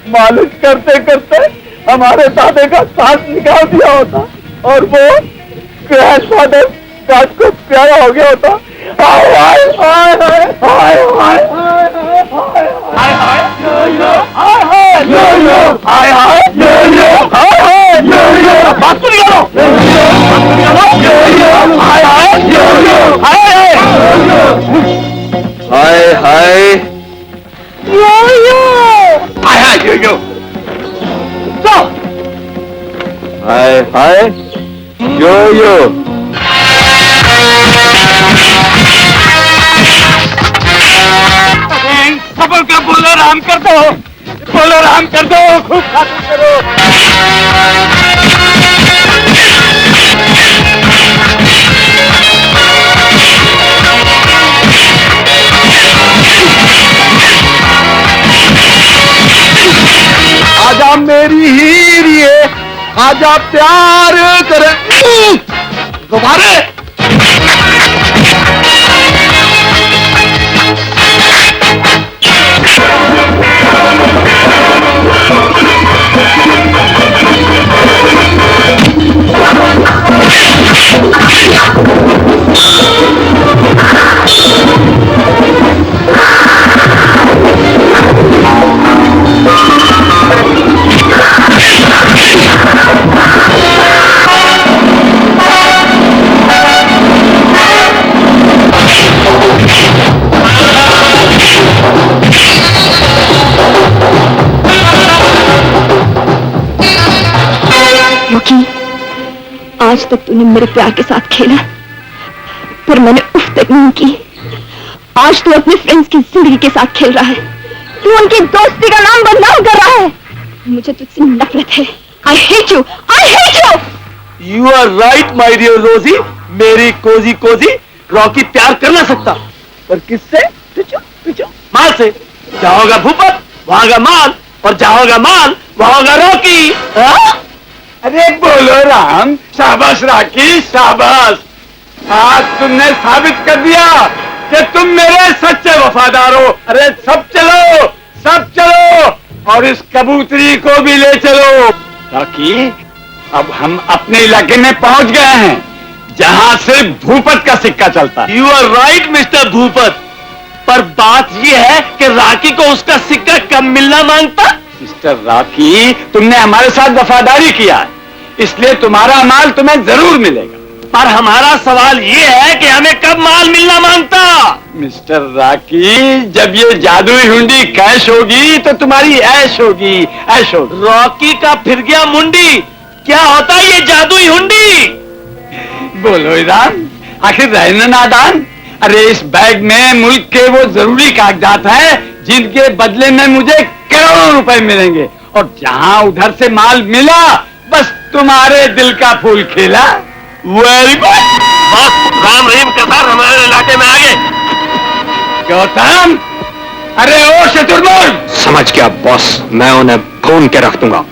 मालिश करते करते हमारे दादे का सांस निकाल दिया होता और वो ग्रैंडफादर रात को प्यारा हो गया होता। हाय हाय हाय हाय यो यो। सबों का बोलो राम कर दो, बोलो राम कर दो, खूब खातिर करो। आजा मेरी हीरिए, आजा प्यार करे दोबारा। आज तक तूने मेरे प्यार के साथ खेला, पर मैंने उफ तक नहीं की। आज तू अपने फ्रेंड्स की जिंदगी के साथ खेल रहा है, तू उनकी दोस्ती का नाम बदनाम कर रहा है। मुझे तुझसे नफरत है। I hate you, I hate you. You are right my dear Rosie, मेरी कोजी कोजी। रॉकी प्यार कर ना सकता, पर किससे? तुझो माल से। जाओगा भूपत वहां का माल, और जाओगा माल वहां का रॉकी। अरे बोलो राम, शाबाश राकी, शाबाश। आज तुमने साबित कर दिया कि तुम मेरे सच्चे वफादार हो। अरे सब चलो और इस कबूतरी को भी ले चलो। राकी, अब हम अपने इलाके में पहुंच गए हैं, जहां से भूपत का सिक्का चलता है। You are right mister Bhupat, पर बात ये है कि राकी को उसका सिक्का कब मिलना मांगता। मिस्टर राकी, तुमने हमारे साथ वफादारी किया है, इसलिए तुम्हारा माल तुम्हें जरूर मिलेगा। और हमारा सवाल ये है कि हमें कब माल मिलना मांगता। मिस्टर रॉकी, जब ये जादुई हुंडी कैश होगी तो तुम्हारी ऐश होगी, ऐश होगी। रॉकी का फिर गया मुंडी, क्या होता है ये जादुई हुंडी? बोलो ईरान, आखिर रहना नादान। अरे इस बैग में मुल्क के वो जरूरी कागजात हैं जिनके बदले में मुझे करोड़ों रुपए मिलेंगे, और जहां उधर से माल मिला बस तुम्हारे दिल का फूल खिला। Very good boss, Ram Rahim के साथ हमारे इलाके में आ गए। गौतम, अरे ओ शत्रुघ्न। समझ गया बॉस, मैं उन्हें भून के रख दूंगा।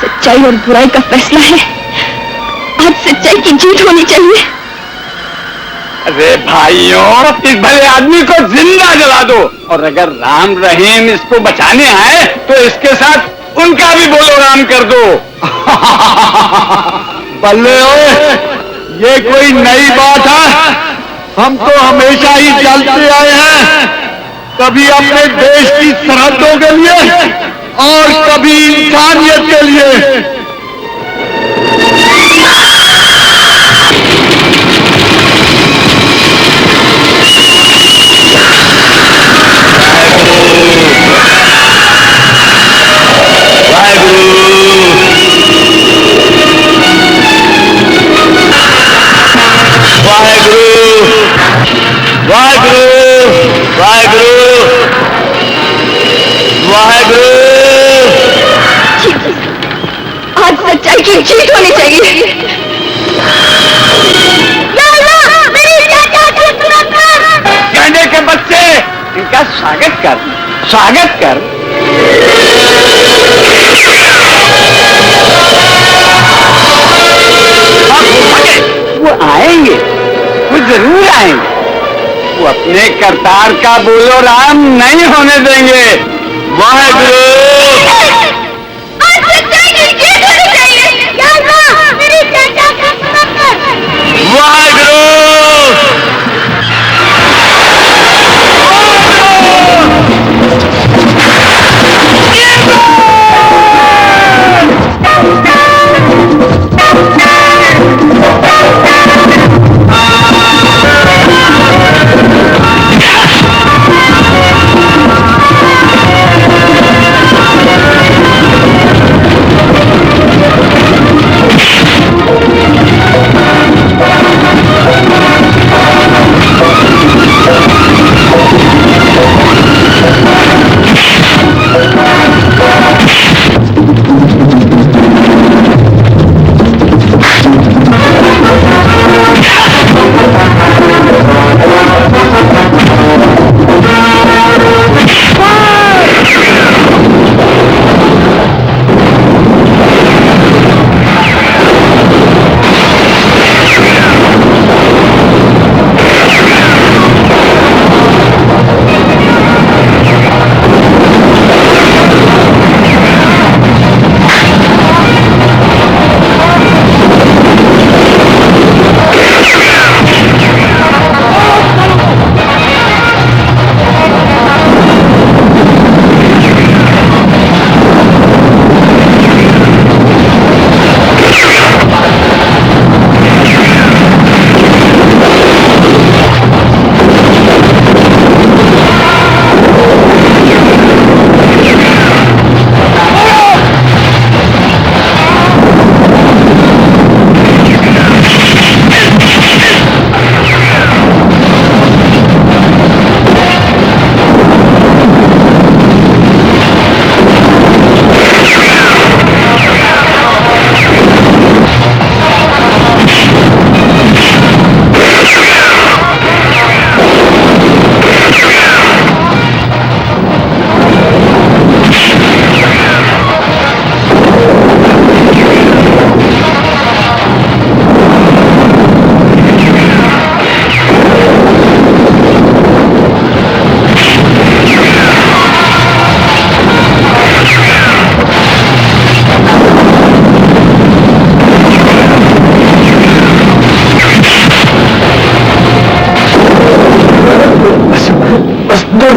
सच्चाई और बुराई का फैसला है। आज सच्चाई की जीत होनी चाहिए। अरे भाइयों, इस भले आदमी को जिंदा जला दो, और अगर राम रहीम इसको बचाने आए तो इसके साथ उनका भी बोलो राम कर दो। बल्ले ओए, ये कोई नई बात है? हम तो हमेशा ही जलते आए हैं, कभी अपने देश की सरहदों के लिए और कभी इंसानियत के लिए। आज सच्चाई की जीत होनी चाहिए। गंडे के बच्चे, इनका स्वागत कर, स्वागत कर। वो आएंगे, वो जरूर आएंगे। वो अपने करतार का बोलो राम नहीं होने देंगे। वाहेगुरु।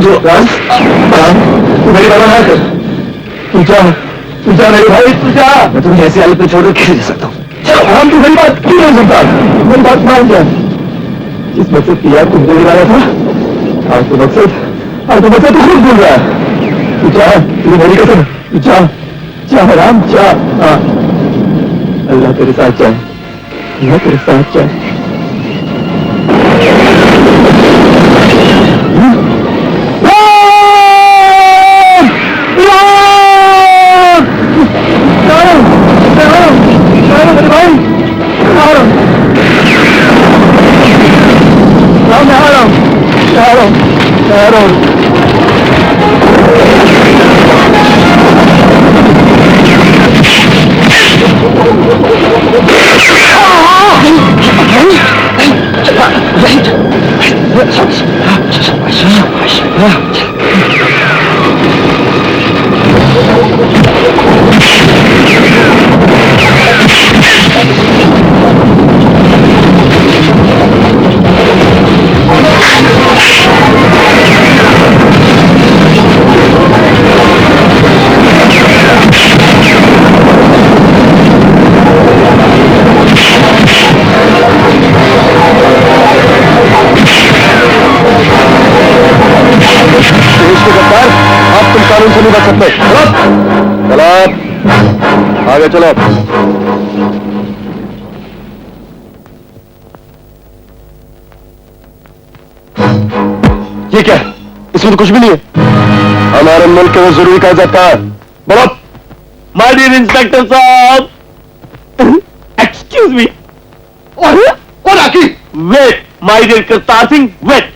मुझे मेरी बात ना कर। तू जा मेरे भाई, तू जा। मैं तुम्हें ऐसे हालत में छोड़कर कैसे जा सकता हूँ? चलो हम तो मेरी बात क्यों नहीं सुनता? मेरी बात मान जा। जिस मकसद की याद तुम देने वाला था, आज तो मकसद तू खुद भूल रहा है। तू जा, तू मेरी कसम, तू जा, जा राम जा। हाँ, अल्लाह तेरे साथ जाए, अल्लाह तेरे साथ जाए। चलो आगे चलो। ये क्या है? इसमें तो कुछ भी नहीं है। हमारे मुल्क के वो जरूरी कागजात है। बोलो। माय डियर इंस्पेक्टर साहब, एक्सक्यूज मी। और आकी wait, my dear Kartar Singh, wait.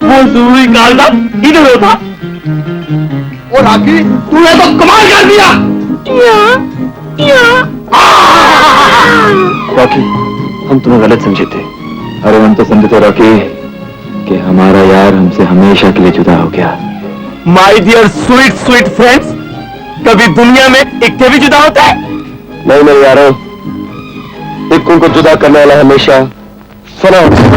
वो जरूरी कागजात इधर होता। और आखिर तूने तो कमाल कर दिया। रॉकी, हम तुम्हें गलत समझे थे। अरे हम तो समझे थे रॉकी कि हमारा यार हमसे हमेशा के लिए जुदा हो गया। My dear sweet sweet friends, कभी दुनिया में एक भी जुदा होता है? नहीं यारो, एक को जुदा करने वाला हमेशा फना होता है।